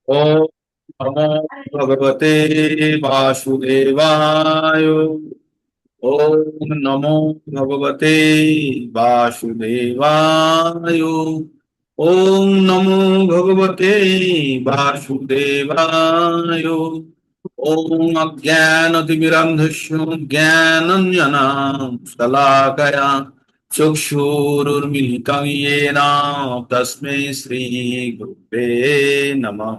ओम नमो भगवते वासुदेवाय। ओम नमो भगवते वासुदेवाय। ओम नमो भगवते वासुदेवाय। ओम अज्ञानतिमिरन्धस्य ज्ञानाञ्जनां शलाकया चक्षुरुन्मीलितं येन तस्मै श्रीगुरुवे नमः।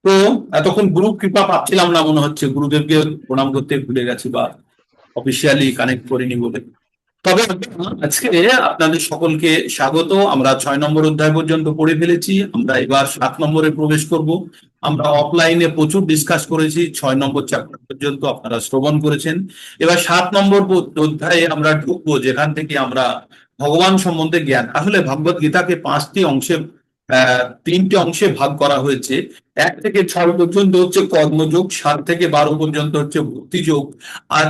তো এতক্ষণ গুরু কৃপা পাচ্ছিলাম না, মনে হচ্ছে গুরুদেবকে প্রণাম করতে ভুলে গেছি বা অফিসিয়ালি কানেক্ট করিনি বলে। তবে আজকে আপনাদের সকলকে স্বাগত। আমরা 6 নম্বর অধ্যায় পর্যন্ত পড়ে ফেলেছি, আমরা এবার 7 নম্বরে প্রবেশ করব। আমরা অফলাইনে প্রচুর ডিসকাস করেছি, 6 নম্বর চ্যাপ্টার পর্যন্ত আপনারা শ্রবণ করেছেন। এবার 7 নম্বর অধ্যায়ে আমরা ঢুকবো, যেখান থেকে আমরা ভগবান সম্বন্ধে জ্ঞান। আসলে ভগবত গীতাকে 5টি অংশে 3টে অংশে ভাগ করা হয়েছে। 1 থেকে 6 পর্যন্ত হচ্ছে কর্মযোগ, 7 থেকে 12 পর্যন্ত হচ্ছে ভক্তিযোগ, আর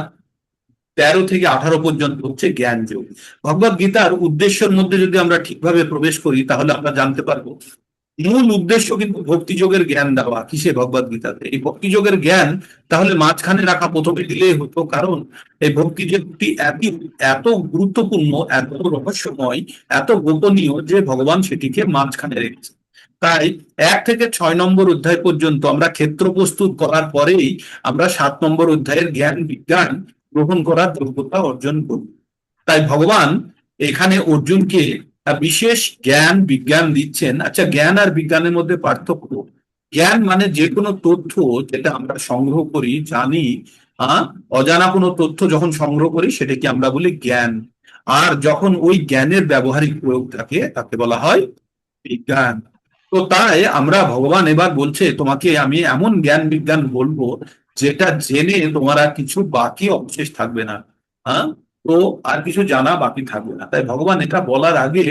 13 থেকে 18 পর্যন্ত হচ্ছে জ্ঞান যোগ। ভগবত গীতার উদ্দেশ্যের মধ্যে যদি আমরা ঠিকভাবে প্রবেশ করি, তাহলে আমরা জানতে পারবো মূল উদ্দেশ্য কিন্তু ভক্তিযোগের জ্ঞান দেওয়া। কিসে? ভগবত গীতাতে এই ভক্তিযোগের জ্ঞান তাহলে মাঝখানে রাখা প্রথমে দিলেই হতো, কারণ এই ভক্তিযোগটি এত গুরুত্বপূর্ণ, এত রহস্যময়, এত গোপনীয় যে ভগবান সেটিকে মাঝখানে রেখেছে। তাই 1 থেকে 6 নম্বর অধ্যায় পর্যন্ত আমরা ক্ষেত্র প্রস্তুত করার পরেই আমরা 7 নম্বর অধ্যায়ের জ্ঞান বিজ্ঞান গ্রহণ করার যোগ্যতা অর্জন করব। তাই ভগবান এখানে অর্জুনকে বিশেষ জ্ঞান বিজ্ঞান দিচ্ছেন। আচ্ছা, জ্ঞান আর বিজ্ঞানের মধ্যে পার্থক্য। জ্ঞান মানে যে কোনো তথ্য যেটা আমরা সংগ্রহ করি, জানি। অজানা কোনো তথ্য যখন সংগ্রহ করি সেটাকে আমরা বলি জ্ঞান। আর যখন ওই জ্ঞানের ব্যবহারিক প্রয়োগ থাকে তাকে বলা হয় বিজ্ঞান। তো তাই আমরা ভগবান এবার বলছে, তোমাকে আমি এমন জ্ঞান বিজ্ঞান বলবো যেটা জেনে তোমার আর কিছু বাকি অবশেষ থাকবে না। হ্যাঁ, তো আর কিছু জানা বাকি থাকবে না। তাই ভগবান এটা বলার আগে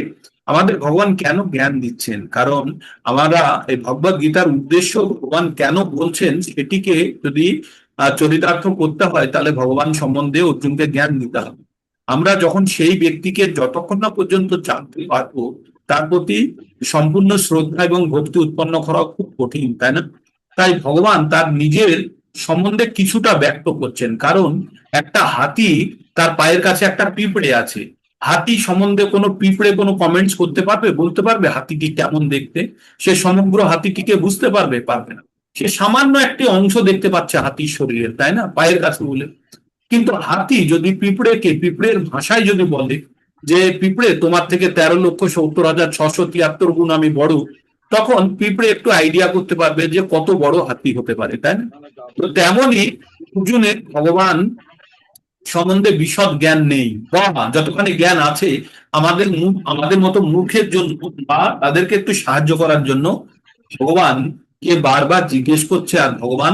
আমাদের ভগবান কেন জ্ঞান দিচ্ছেন, কারণ আমরা এই ভগবত গীতার উদ্দেশ্য ভগবান কেন বলছেন সেটিকে যদি চরিতার্থ করতে হয়, তাহলে ভগবান সম্বন্ধে অর্জুনকে জ্ঞান দিতে হবে। আমরা যখন সেই ব্যক্তিকে যতক্ষণ না পর্যন্ত জানতে পারবো, তার প্রতি সম্পূর্ণ শ্রদ্ধা এবং ভক্তি উৎপন্ন করা খুব কঠিন, তাই না? তাই ভগবান তার নিজের সম্বন্ধে কিছুটা ব্যক্ত করছেন। কারণ একটা হাতি, তার পায়ের কাছে একটা পিঁপড়ে আছে। হাতি সম্বন্ধে কোনো পিঁপড়ে কোনো কমেন্টস করতে পারবে, বলতে পারবে হাতিটি কেমন দেখতে? সে সমগ্র হাতিটিকে বুঝতে পারবে? পারবে না। সে সামান্য একটি অংশ দেখতে পাচ্ছে হাতির শরীরের, তাই না, পায়ের কাছে বলে। কিন্তু হাতি যদি পিঁপড়েকে পিঁপড়ের ভাষায় যদি বলে যে পিঁপড়ে তোমার থেকে 13,70,673 গুণ আমি বড়, তখন পিঁপড়ে একটু আইডিয়া করতে পারবে যে কত বড় হাতি হতে পারে, তাই না? তো তেমনই অর্জুনের ভগবান সম্বন্ধে বিশদ জ্ঞান নেই, বা যতখানি জ্ঞান আছে আমাদের মতো মূর্খের জন্য বা তাদেরকে একটু সাহায্য করার জন্য ভগবান কে বারবার জিজ্ঞেস করছে। আর ভগবান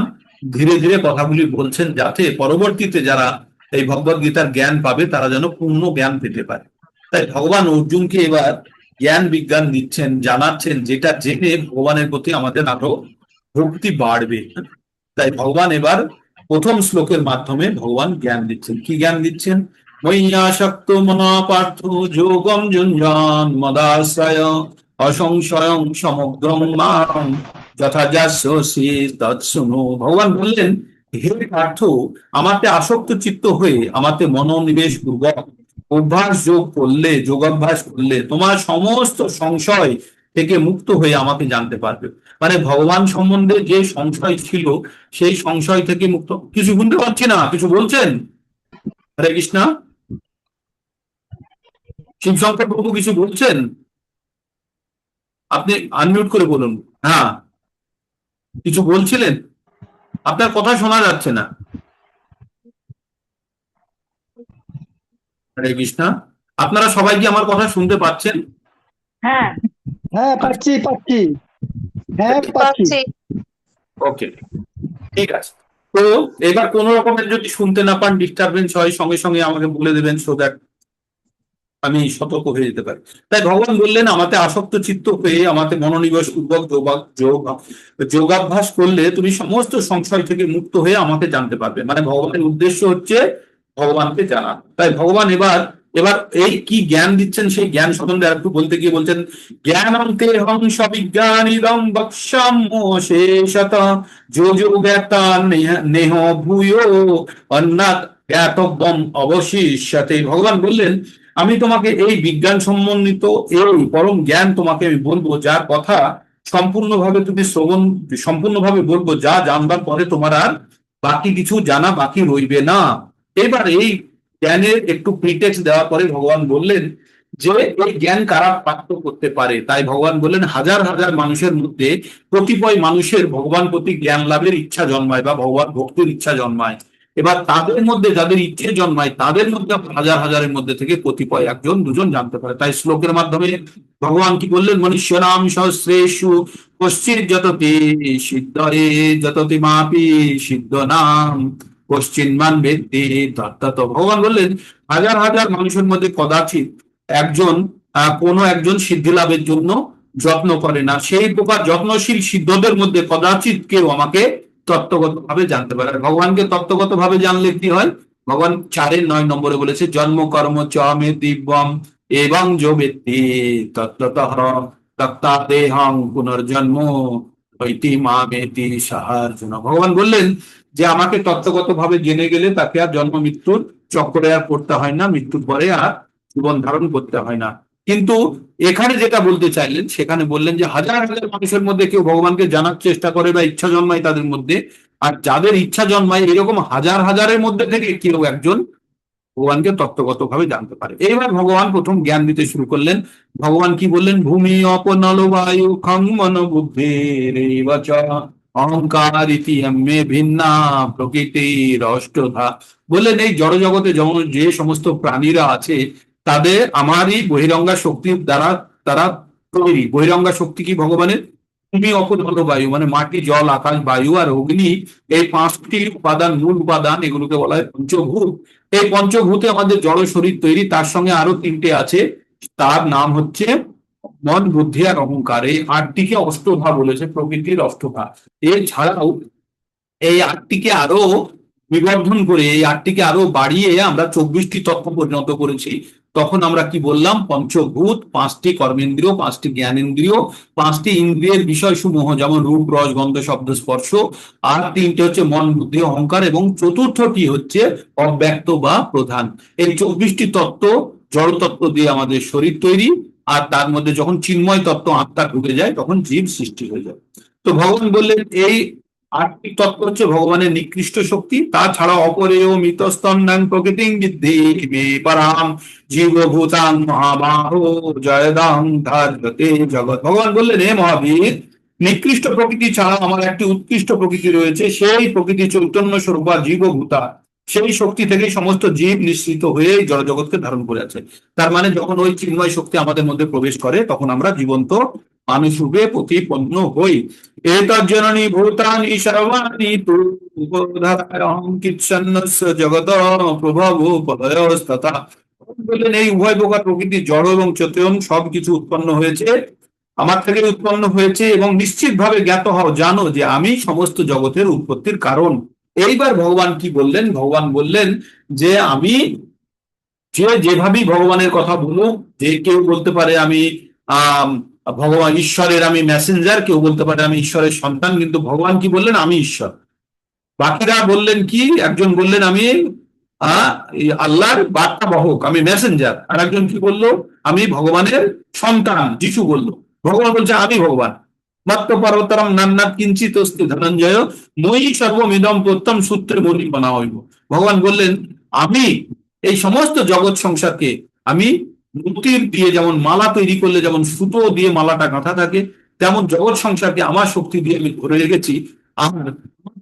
ধীরে ধীরে কথাগুলি বলছেন, যাতে পরবর্তীতে যারা এই ভগবত গীতার জ্ঞান পাবে তারা যেন পূর্ণ জ্ঞান পেতে পারে। তাই ভগবান অর্জুনকে এবার জ্ঞান বিজ্ঞান দিচ্ছেন, জানাচ্ছেন, যেটা জেনে ভগবানের প্রতি আমাদের আরো ভক্তি বাড়বে। তাই ভগবান এবার প্রথম শ্লোকের মাধ্যমে ভগবান জ্ঞান দিচ্ছেন। কি জ্ঞান দিচ্ছেন? ময়্যাসক্ত মনা পার্থ যোগম যুঞ্জান মদাশ্রয় অসংশয়ং সমগ্রং মাম যথা যাস্যসি তৎশুনো। ভগবান বললেন, হে পার্থ, আমাতে আসক্ত চিত্ত হয়ে আমাতে মনোনিবেশ পূর্বক অভ্যাস যোগ করলে, যোগাভ্যাস করলে তোমার সমস্ত সংশয় থেকে মুক্ত হয়ে আমাকে জানতে পারবে। মানে ভগবান সম্বন্ধে যে সংশয় ছিল, সেই সংশয় থেকে মুক্ত। কিছু শুনতে পাচ্ছি না, কিছু বলছেন? হরে কৃষ্ণা। শিবশঙ্কর প্রভু কিছু বলছেন? আপনি আনমিউট করে বলুন। হ্যাঁ, কিছু বলছিলেন? আপনার কথা শোনা যাচ্ছে না। হরে কৃষ্ণা। আপনারা সবাই কি আমার কথা শুনতে পাচ্ছেন? হ্যাঁ, হ্যাঁ, আচ্ছা, পাচ্ছি পাচ্ছি। হ্যাঁ, পাচ্ছি। পাচ্ছি। ওকে, ঠিক আছে। তো এবার কোন রকমের যদি শুনতে না পান, ডিস্টারবেন্স হয়, সঙ্গে সঙ্গে আমাকে বলে দেবেন, সো দ্যাট আমি সতর্ক হয়ে যেতে পারি। তাই ভগবান বললেন, আমাতে আসক্ত চিত্ত হয়ে আমাতে মনোনিবেশ পূর্বক যোগাভ্যাস করলে তুমি সমস্ত সংশয় থেকে মুক্ত হয়ে আমাকে জানতে পারবে। মানে ভগবানের উদ্দেশ্য হচ্ছে ভগবানকে জানা। তাই ভগবান এবার এবার এই কি জ্ঞান দিচ্ছেন, সেই জ্ঞান সম্বন্ধে আর একটু বলতে গিয়ে বলছেন, জ্ঞানান্তে হংস বিজ্ঞানীদম বক্ষ্যাম্যশেষত যো যো জ্ঞাতা নেহ ভূয়ো অন্নাৎ জ্ঞাতব্যম অবশিষ্যতে। ভগবান বললেন, আমি তোমাকে এই বিজ্ঞান সম্বন্ধিত এই পরম জ্ঞান তোমাকে আমি বলবো, যার কথা সম্পূর্ণভাবে তুমি শ্রবণ, সম্পূর্ণভাবে বলবো, যা জানবার পরে তোমার আর বাকি কিছু জানা বাকি রইবে না। এবার এই জ্ঞানের একটু প্রিটেক্সট দেওয়ার পরে ভগবান বললেন যে এই জ্ঞান কারা প্রাপ্ত করতে পারে। তাই ভগবান বললেন, হাজার হাজার মানুষের মধ্যে কতিপয় মানুষের ভগবান প্রতি জ্ঞান লাভের ইচ্ছা জন্মায় বা ভগবান ভক্তির ইচ্ছা জন্মায়। এবার তাদের মধ্যে যাদের ইচ্ছে জন্মায়, তাদের মধ্যে হাজার হাজারের মধ্যে থেকে কতিপয় একজন দুজন জানতে পারে। তাই শ্লোকের মাধ্যমে ভগবান কি বললেন, মনুষ্যনাম সহস্রেষু কশ্চিৎ যততি সিদ্ধরে যততি মাপি সিদ্ধ নাম কশ্চিন্মান বেত্তি তত্ত্বত। ভগবান বললেন, হাজার হাজার মানুষের মধ্যে কদাচিৎ একজন কোনো একজন সিদ্ধি লাভের জন্য যত্ন করে না। সেই প্রকার যত্নশীল সিদ্ধদের মধ্যে কদাচিৎ কেউ আমাকে তত্ত্বগত ভাবে জানতে পারে। আর ভগবানকে তত্ত্বগত ভাবে জানলে কি হয়, ভগবান 4-9 বলেছে, জন্ম কর্ম চ মে দিব্যম এবং যো ব্যক্তি তত্ত্বতঃ তত্তা দেহং পুনর্জন্ম ঐতি মামেতি সাহার্জুন। ভগবান বললেন যে আমাকে তত্ত্বগত ভাবে জেনে গেলে তাকে আর জন্ম মৃত্যুর চক্রে আর পড়তে হয় না, মৃত্যুর পরে আর জীবন ধারণ করতে হয় না। কিন্তু এখানে যেটা বলতে চাইলেন, সেখানে বললেন যে হাজার হাজার মানুষের মধ্যে কেউ ভগবানকে জানার চেষ্টা করে বা ইচ্ছা জন্মায় তাদের মধ্যে, আর যাদের ইচ্ছা জন্মায় এরকম হাজার হাজারের মধ্যে থেকে কেউ একজন ভগবানকে তত্ত্বগত ভাবে জানতে পারে। এইবার ভগবান প্রথম জ্ঞান দিতে শুরু করলেন। ভগবান কি বললেন, ভূমি অপনল বায়ু খং মন বুদ্ধির অহংকার ইতি মে ভিন্না প্রকৃতির অষ্টধা। বললেন এই জড় জগতে যেমন যে সমস্ত প্রাণীরা আছে, তাদের আমারই বহিরঙ্গা শক্তির দ্বারা তারা তৈরি। বহিরঙ্গা শক্তি কি ভগবানের? ভূমি অপনল বায়ু মানে মাটি, জল, আকাশ, বায়ু আর অগ্নি, এই 5টি উপাদান, মূল উপাদান, এগুলোকে বলা হয় পঞ্চভূত। এই পঞ্চভূতে আমাদের জড় শরীর তৈরি, তার সঙ্গে আরো 3টে আছে, তার নাম হচ্ছে মন, বুদ্ধি আর অহংকার। এই 8টিকে অষ্টভা বলেছে, প্রকৃতির অষ্টভা। এছাড়াও এই 8টিকে আরো বিবর্ধন করে, এই 8টিকে আরো বাড়িয়ে আমরা 24টি তত্ত্ব পরিণত করেছি। তখন আমরা কি বললাম, পঞ্চভূত, 5টি কর্মেন্দ্রিয়, 5টি জ্ঞানেন্দ্রিয়, 5টি ইন্দ্রিয়ের বিষয় সমূহ যেমন রূপ, রস, গন্ধ, শব্দ, স্পর্শ, আর 3টে হচ্ছে মন, বুদ্ধি, অহংকার, এবং চতুর্থটি হচ্ছে অব্যক্ত বা প্রধান। এই 24টি তত্ত্ব, জড় তত্ত্ব দিয়ে আমাদের শরীর তৈরি, আর তার মধ্যে যখন চিন্ময় তত্ত্ব, আত্মা ঢুকে যায়, তখন জীব সৃষ্টি হয়ে যায়। তো ভগবান বললেন এই 8টি তত্ত্ব হচ্ছে ভগবানের নিকৃষ্ট শক্তি। তাছাড়া অপরেয় মিতস্তন্যাং প্রকৃতিং বিদ্ধি মে পরাম জীবভূতাং মহাবাহো জয়দাং ধার্যতে জগৎ। ভগবান বললেন, হে মহাবীর, নিকৃষ্ট প্রকৃতি ছাড়া আমার একটি উৎকৃষ্ট প্রকৃতি রয়েছে, সেই প্রকৃতি চৈতন্য স্বরূপা জীবভূতা। সেই শক্তি থেকেই সমস্ত জীব নিঃসৃত হয়ে জড় জগৎকে ধারণ করে আছে। তার মানে যখন ওই চিন্ময় শক্তি আমাদের মধ্যে প্রবেশ করে, তখন আমরা জীবন্ত মানুষ রূপে প্রতিপন্ন হই। এতজ্জননী ভূতানি সর্বাণি কিচ্ছন্নস্য জগত প্রভব প্রলয়স্তথা। বললেন এই উভয় প্রকার প্রকৃতি, জড় এবং চেতন, সবকিছু উৎপন্ন হয়েছে আমার থেকে, উৎপন্ন হয়েছে, এবং নিশ্চিত ভাবে জ্ঞাত হও, জানো যে আমি সমস্ত জগতের উৎপত্তির কারণ। এইবার ভগবান কি বললেন, ভগবান বললেন যে আমি যে যেভাবেই ভগবানের কথা বলুক, যে কেউ বলতে পারে আমি আহ ভগবান ঈশ্বরের আমি মেসেঞ্জার, কেউ বলতে পারে আমি ঈশ্বরের সন্তান, কিন্তু ভগবান কি বললেন, আমি ঈশ্বর। বাকিরা বললেন কি, একজন বললেন আমি আল্লাহর বার্তা বাহক, আমি মেসেঞ্জার, আর একজন কি বললো, আমি ভগবানের সন্তান, যিশু বলল। ভগবান বলছে আমি ভগবান। মাত্র পর্বতরম নান্নাত কিঞ্চিত অস্তি ধনঞ্জয় মই সর্বমিদম প্রত্যম সূত্রে মণিপনা হইব। ভগবান বললেন আমি এই সমস্ত জগৎ সংসারকে, আমি মূর্তির দিয়ে যেমন মালা তৈরি করলে যেমন সুতো দিয়ে মালাটা গাঁথা থাকে, তেমন জগৎ সংসারকে আমার শক্তি দিয়ে আমি ধরে রেখেছি। আমার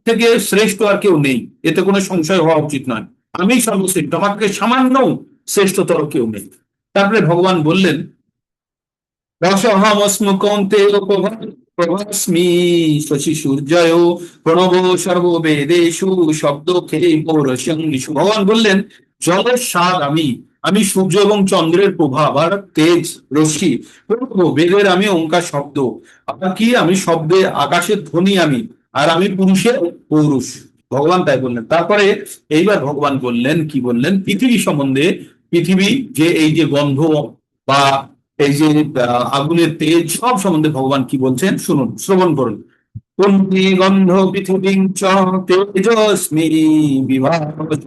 থেকে শ্রেষ্ঠ আর কেউ নেই, এতে কোনো সংশয় হওয়া উচিত নয়। আমি সর্বশ্রেষ্ঠ, আমার থেকে সামান্য শ্রেষ্ঠতর কেউ নেই। তারপরে ভগবান বললেন, রসহমস্ম কৌন্তেয় প্রভাস্মি শশী সূর্যয় প্রণব সর্ববেদেষু শব্দ খেয়ে পৌরসংনিষু। ভগবান বললেন জলের স্বাদ আমি, আমি সূর্য এবং চন্দ্রের প্রভাব আর তেজ রশ্মি, বেদের আমি ওঙ্কার শব্দ, আর কি আমি শব্দে আকাশের ধ্বনি আমি, আর আমি পুরুষের পৌরুষ। ভগবান তাই বললেন। তারপরে এইবার ভগবান বললেন, কি বললেন, পৃথিবী সম্বন্ধে, পৃথিবী, যে এই যে গন্ধ বা এই যে আগুনের তেজ, সব সম্বন্ধে ভগবান কি বলছেন শুনুন, শ্রবণ করুন। কুন্তি গন্ধ পৃথিবীং চ তেজস্মি বিভাবত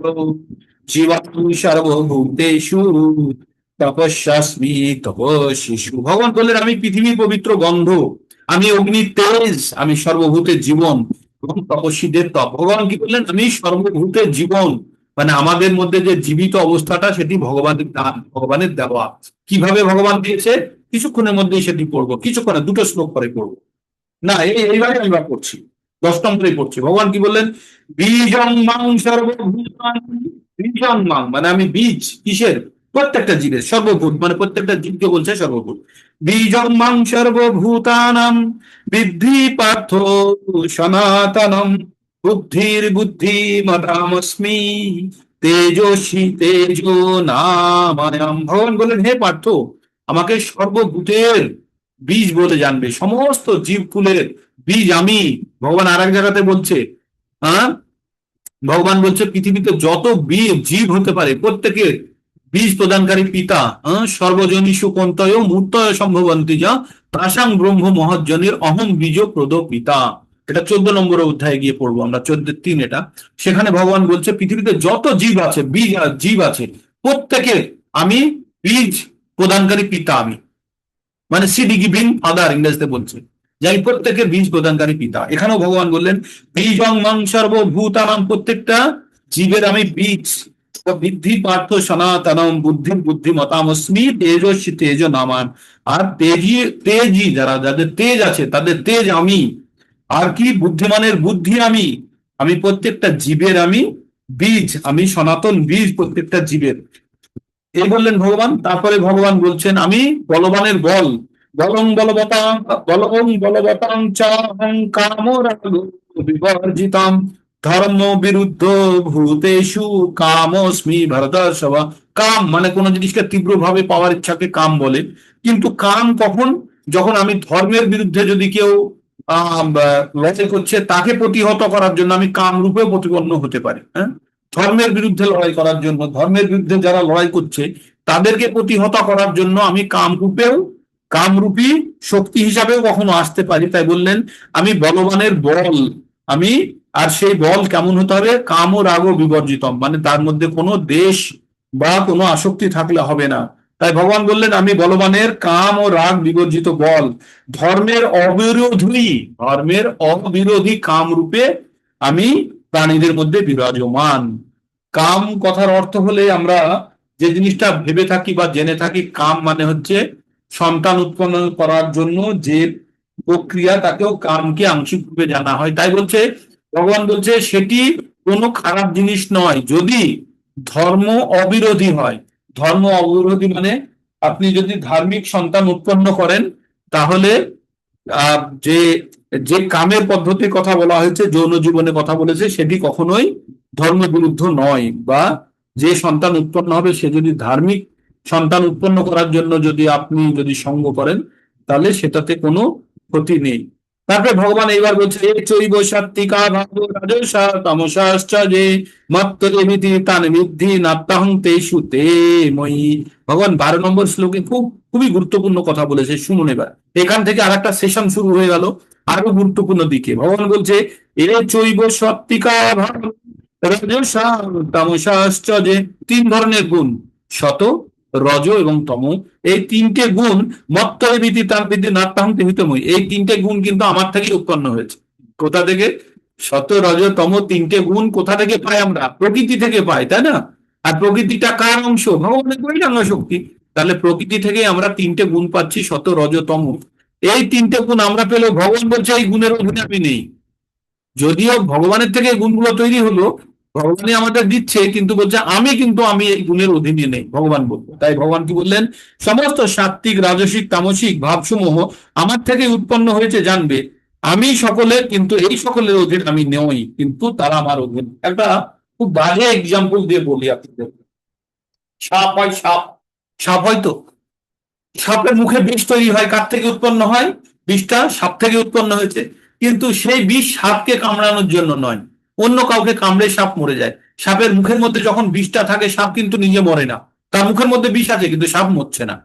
জীবাণু সর্বভূতেষু তপস্যাস্মি তপস্বিষু। ভগবান বললেন আমি পৃথিবীর পবিত্র গন্ধ, আমি অগ্নির তেজ, আমি সর্বভূতের জীবন এবং তপস্বীদের তপ। ভগবান কি বললেন আমি সর্বভূতের জীবন, মানে আমাদের মধ্যে যে জীবিত অবস্থাটা সেটি ভগবানের দান, ভগবানের দেওয়া। কিভাবে ভগবান দিয়েছে কিছুক্ষণের মধ্যেই সেটি পড়বো, কিছুক্ষণে দুটো শ্লোক পরে পড়বো। না এইভাবে আমি বা পড়ছি, 10 নম্বরে পড়ছি। ভগবান কি বললেন, বীজং মাং সর্বভূতানি, বীজং মাং মানে আমি বীজ, কিসের, প্রত্যেকটা জীবের, সর্বভূত মানে প্রত্যেকটা জীবকে বলছে সর্বভূত। বীজং মাং সর্বভূতানাম বিদ্ধি পার্থ সনাতনম বুদ্ধির বুদ্ধি মতামস্মি তেজস্বী তেজো নামায়াম। ভগবান বললেন হে পার্থ, আমাকে সর্বভূতের বীজ বলে জানবে, সমস্ত জীবকুলের বীজ আমি। ভগবান আর এক জায়গাতে বলছে, হ্যাঁ, ভগবান বলছে পৃথিবীতে যত জীব হতে পারে প্রত্যেকের বীজ প্রদানকারী পিতা, সর্বজনীষু কন্তয় মূর্তয় সম্ভবন্তি যা তাসাং ব্রহ্ম মহজ্জনের অহং বীজ প্রদ পিতা। এটা 14 নম্বর অধ্যায়ে গিয়ে পড়বো আমরা, 14:3 এটা। সেখানে ভগবান বলছে পৃথিবীতে যত জীব আছে, জীব আছে প্রত্যেকের আমি বীজ প্রদানকারী পিতা আমি, মানে সিড গিভিং ফাদার ইংরেজিতে বলছে, যে আমি প্রত্যেকের বীজ প্রদানকারী পিতা। এখানেও ভগবান বললেন বীজং মাং সর্বভূতানাম, প্রত্যেকটা জীবের আমি বীজ। বৃদ্ধি পার্থ সনাতনম বুদ্ধির বুদ্ধি মতামস্মি তেজস্বী তেজ নামান। আর তেজি যারা, যাদের তেজ আছে তাদের তেজ আমি। আর কি, বুদ্ধিমানের বুদ্ধি আমি। আমি প্রত্যেকটা জীবের আমি বীজ, আমি সনাতন বীজ প্রত্যেকটা জীবের, এই বললেন ভগবান। তারপরে ভগবান বলছেন আমি বলবানের বল, বলং বলবতাং বলং বলবতাং চাহং কামরাগ বিবর্জিতাম ধর্ম বিরুদ্ধ ভূতেষু কামস্মি ভরতর্ষভ। কাম মানে কোন জিনিসকে তীব্রভাবে পাওয়ার ইচ্ছাকে কাম বলে, কিন্তু কাম কখন, যখন আমি ধর্মের বিরুদ্ধে যদি কেউ লড়াই করছে তাকে প্রতিহত করার জন্য আমি কাম রূপে প্রতিপন্ন হতে পারি। হ্যাঁ, ধর্মের বিরুদ্ধে লড়াই করার জন্য, ধর্মের বিরুদ্ধে যারা লড়াই করছে তাদেরকে প্রতিহত করার জন্য আমি কামরূপী শক্তি হিসাবেও কখনো আসতে পারি। তাই বললেন আমি বলবানের বল আমি। আর সেই বল কেমন হতে হবে, কাম ও রাগ ও বিবর্জিতম, মানে তার মধ্যে কোনো দেশ বা কোনো আসক্তি থাকলে হবে না। তাই ভগবান বললেন আমি বলবানের কাম ও রাগ বিবর্জিত বল, ধর্মের অবিরোধী কাম রূপে আমি প্রাণীদের মধ্যে বিরাজমান। কাম কথার অর্থ হলে আমরা যে জিনিসটা ভেবে থাকি বা জেনে থাকি, কাম মানে হচ্ছে সন্তান উৎপন্ন করার জন্য যে প্রক্রিয়া, তাকেও কামকে আংশিক রূপে জানা হয়। তাই বলছে ভগবান বলছে সেটি কোনো খারাপ জিনিস নয় যদি ধর্ম অবিরোধী হয়। ধর্ম অবিরোধী মানে আপনি যদি ধার্মিক সন্তান উৎপন্ন করেন তাহলে যে যে কামের পদ্ধতির কথা বলা হয়েছে, যৌন জীবনের কথা বলেছে, সেটি কখনোই ধর্ম বিরুদ্ধ নয়। বা যে সন্তান উৎপন্ন হবে সে যদি ধার্মিক সন্তান উৎপন্ন করার জন্য যদি আপনি যদি সঙ্গ করেন তাহলে সেটাতে কোনো ক্ষতি নেই। তারপরে ভগবান এইবার বলছে এ চৈব সাত্বিকা ভাব রাজসা তামসাশ্চ যে মত্তরেমিতি তান বিদ্ধি নাত্তাহং তেষু তে ময়ি। ভগবান 12 নম্বর শ্লোকে খুবই গুরুত্বপূর্ণ কথা বলেছে, শুনুন এবার। এখান থেকে আরেকটা সেশন শুরু হয়ে গেল আরো গুরুত্বপূর্ণ দিকে। ভগবান বলছে এ চৈব সাত্বিকা ভাব রাজসা তামসাশ্চ যে 3 ধরনের গুণ, সত রজ এবং তম, এই 3টে গুণ মত্তরেমিতি তান বিদ্ধি নাত্তাহং তেষু মই, এই 3টে গুণ কিন্তু আমার থেকে উৎপন্ন হয়েছে। কোথা থেকে? সত রজ তম 3টে গুণ কোথা থেকে পাই আমরা? প্রকৃতি থেকে পাই, তাই না? আর প্রকৃতিটা কার অংশ? ভগবানের বহিরাঙ্গ শক্তি। তাহলে প্রকৃতি থেকে আমরা 3টে গুণ পাচ্ছি, সত রজ তম। এই 3টে গুণ আমরা পেলেও ভগবান বলছে এই গুণের অধীনে আমি নেই। যদিও ভগবানের থেকে গুণগুলো তৈরি হলো, ভগবানই আমাদের দিচ্ছে, কিন্তু বলছে আমি এই গুণের অধীনে নেই, ভগবান বলবো। তাই ভগবান কি বললেন, সমস্ত সাত্বিক রাজসিক তামসিক ভাবসমূহ আমার থেকে উৎপন্ন হয়েছে জানবে, আমি সকলের, কিন্তু এই সকলের অধীন আমি নই, কিন্তু তারা আমার অধীন। একটা খুব বাজে এক্সাম্পল দিয়ে বলি আপনাদের। সাপ হয়, সাপ হয়তো সাপের মুখে বিষ তৈরি হয়, কার থেকে উৎপন্ন হয়? বিষটা সাপ থেকে উৎপন্ন হয়েছে, কিন্তু সেই বিষ সাপকে কামড়ানোর জন্য নয়, অন্য কাউকে কামড়ে সাপ মরে যায়। সাপের মুখের মধ্যে যখন বিষটা থাকে সাপ কিন্তু নিজে মরে না, তার মুখের মধ্যে বিষ আছে কিন্তু সাপ মরছে না,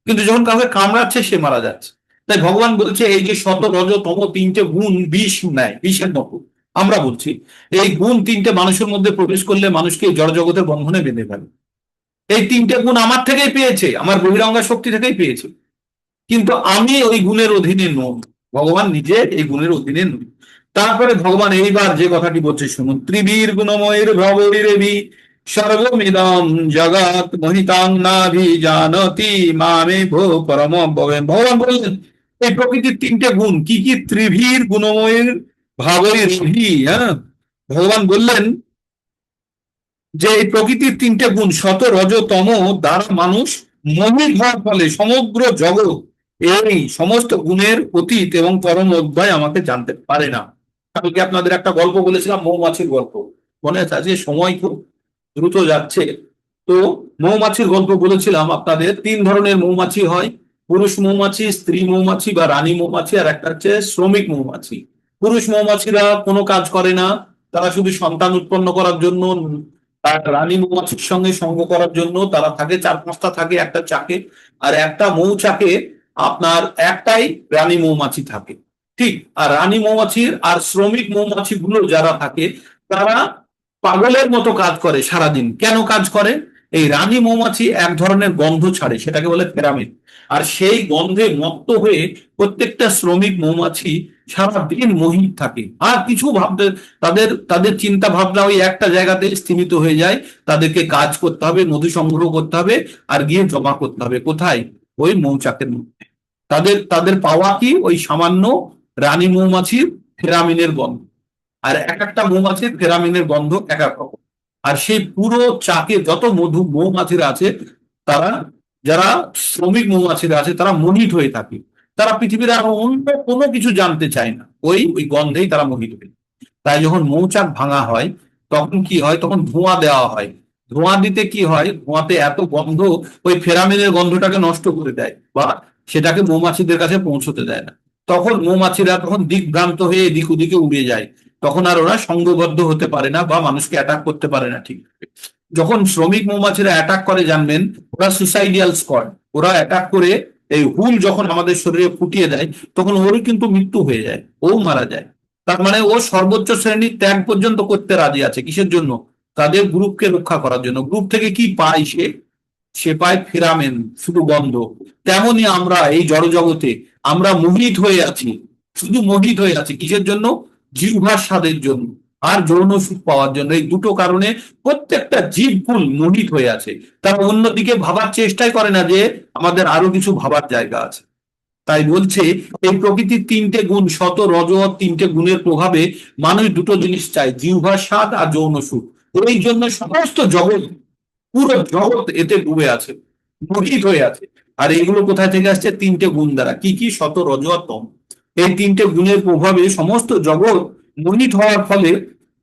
কিন্তু যখন কাউকে কামড়াচ্ছে সে মারা যাচ্ছে। তাই ভগবান বলছে এই যে শত রজ তম তিনটে গুণ বিষ নেয়, বিষের মতো। আমরা বলছি এই গুণ তিনটে মানুষের মধ্যে প্রবেশ করলে মানুষকে জড় জগতের বন্ধনে বেঁধে ফেলে। এই তিনটে গুণ আমার থেকেই পেয়েছে, আমার বহিরঙ্গা শক্তি থেকেই পেয়েছে, কিন্তু আমি ওই গুণের অধীনে নই, ভগবান নিজে এই গুণের অধীনে নই। তারপরে ভগবান এইবার যে কথাটি বলছে শুনুন, ত্রিবীর গুণময়ের ভবরিরেবি সর্বমিদম জগৎ মহিতাং নাভি জানতি মামে ভো পরম ভবেন। ভগবান বললেন এই প্রকৃতির তিনটে গুণ কি কি, ত্রিভীর গুণময়ের ভাবরিরেবি। হ্যাঁ, ভগবান বললেন যে এই প্রকৃতির তিনটে গুণ শত রজ তম দ্বারা মানুষ মোহিত হওয়ার ফলে সমগ্র জগৎ এই সমস্ত গুণের অতীত এবং পরম অধ্যায় আমাকে জানতে পারে না। কালকে আপনাদের একটা গল্প বলেছিলাম, মৌমাছির গল্প, মনে আছে? আজকে সময় খুব দ্রুত যাচ্ছে। তো মৌমাছির গল্প বলেছিলাম আপনাদের, তিন ধরনের মৌমাছি হয়, পুরুষ মৌমাছি, স্ত্রী মৌমাছি বা রানী মৌমাছি, আর একটা হচ্ছে শ্রমিক মৌমাছি। পুরুষ মৌমাছিরা কোনো কাজ করে না, তারা শুধু সন্তান উৎপন্ন করার জন্য, আর রানী মৌমাছির সঙ্গে সঙ্গ করার জন্য তারা থাকে, চার পাঁচটা থাকে একটা চাকে, আর একটা মৌচাকে আপনার একটাই রানী মৌমাছি থাকে। ঠিক, আর রানী মৌমাছির আর শ্রমিক মৌমাছি গুলো যারা থাকে তারা পাগলের মতো কাজ করে সারাদিন। কেন কাজ করে? এই রানী মৌমাছি এক ধরনের গন্ধ ছাড়ে, সেটাকে বলে ফেরামিন, আর সেই গন্ধে মত্ত হয়ে প্রত্যেকটা শ্রমিক মৌমাছি সারাদিন মোহিত থাকে, আর কিছু ভাবতে, তাদের তাদের চিন্তা ভাবনা ওই একটা জায়গাতে স্থিমিত হয়ে যায়। তাদেরকে কাজ করতে হবে, মধু সংগ্রহ করতে হবে, আর গিয়ে জমা করতে হবে কোথায়? ওই মৌচাকের মধ্যে। তাদের তাদের পাওয়া কি? ওই সামান্য রানী মৌমাছির ফেরামিনের গন্ধ, আর এক একটা মৌমাছির ফেরামিনের গন্ধ এক এক রকম। আর সেই পুরো চাকে যত মধু মৌমাছিরা আছে, তারা, যারা শ্রমিক মৌমাছিরা আছে, তারা মোহিত হয়ে থাকে। তারা পৃথিবীর আর অন্য কোনো কিছু জানতে চায় না, ওই ওই গন্ধেই তারা মোহিত হয়ে। তাই যখন মৌচাক ভাঙা হয় তখন কি হয়? তখন ধোঁয়া দেওয়া হয়। ধোঁয়া দিতে কি হয়? ধোঁয়াতে এত গন্ধ ওই ফেরামিনের গন্ধটাকে নষ্ট করে দেয়, বা সেটাকে মৌমাছিদের কাছে পৌঁছতে দেয় না। তখন মৌমাছিরা তখন দিকভ্রান্ত হয়ে এদিক ওদিকে উড়ে যায়। তখন আর ওরা সংঘবদ্ধ হতে পারে না বা মানুষকে অ্যাটাক করতে পারে না ঠিক। যখন শ্রমিক মৌমাছিরা অ্যাটাক করে জানবেন, ওরা সুসাইডিয়াল স্কোয়াড, ওরা অ্যাটাক করে এই হুল যখন আমাদের শরীরে ফুটিয়ে দেয় তখন ওরই কিন্তু মৃত্যু হয়ে যায়, ও মারা যায়। তার মানে ও সর্বোচ্চ শ্রেণীর ত্যাগ পর্যন্ত করতে রাজি আছে, কিসের জন্য? তাদের গ্রুপকে রক্ষা করার জন্য। গ্রুপ থেকে কি পায় সে? সে পায় ফেরামেন, শুধু গন্ধ। তেমনি আমরা এই জড়জগতে আমরা মোহিত হয়ে আছি, শুধু মোহিত হয়ে আছি কিসের জন্য? জিহ্বার স্বাদের জন্য আর যৌন সুখ পাওয়ার জন্য। এই দুটো কারণে প্রত্যেকটা জীবকুল মোহিত হয়ে আছে। তারা অন্যদিকে ভাবার চেষ্টাই করে না যে আমাদের আরো কিছু ভাবার জায়গা আছে। তাই বলছে এই প্রকৃতির তিনটে গুণ শত রজ, তিনটে গুণের প্রভাবে মানুষ দুটো জিনিস চায়, জিহ্বার স্বাদ আর যৌন সুখ। এই জন্য সমস্ত জগৎ, পুরো জগৎ এতে ডুবে আছে, মোহিত হয়ে আছে। আর এগুলো কোথায় থেকে আসছে? তিনটে গুণ দ্বারা। কি কি? শত, রজ আর তম। এই তিনটে গুণের প্রভাবে সমস্ত জগৎ মোহিত হওয়ার ফলে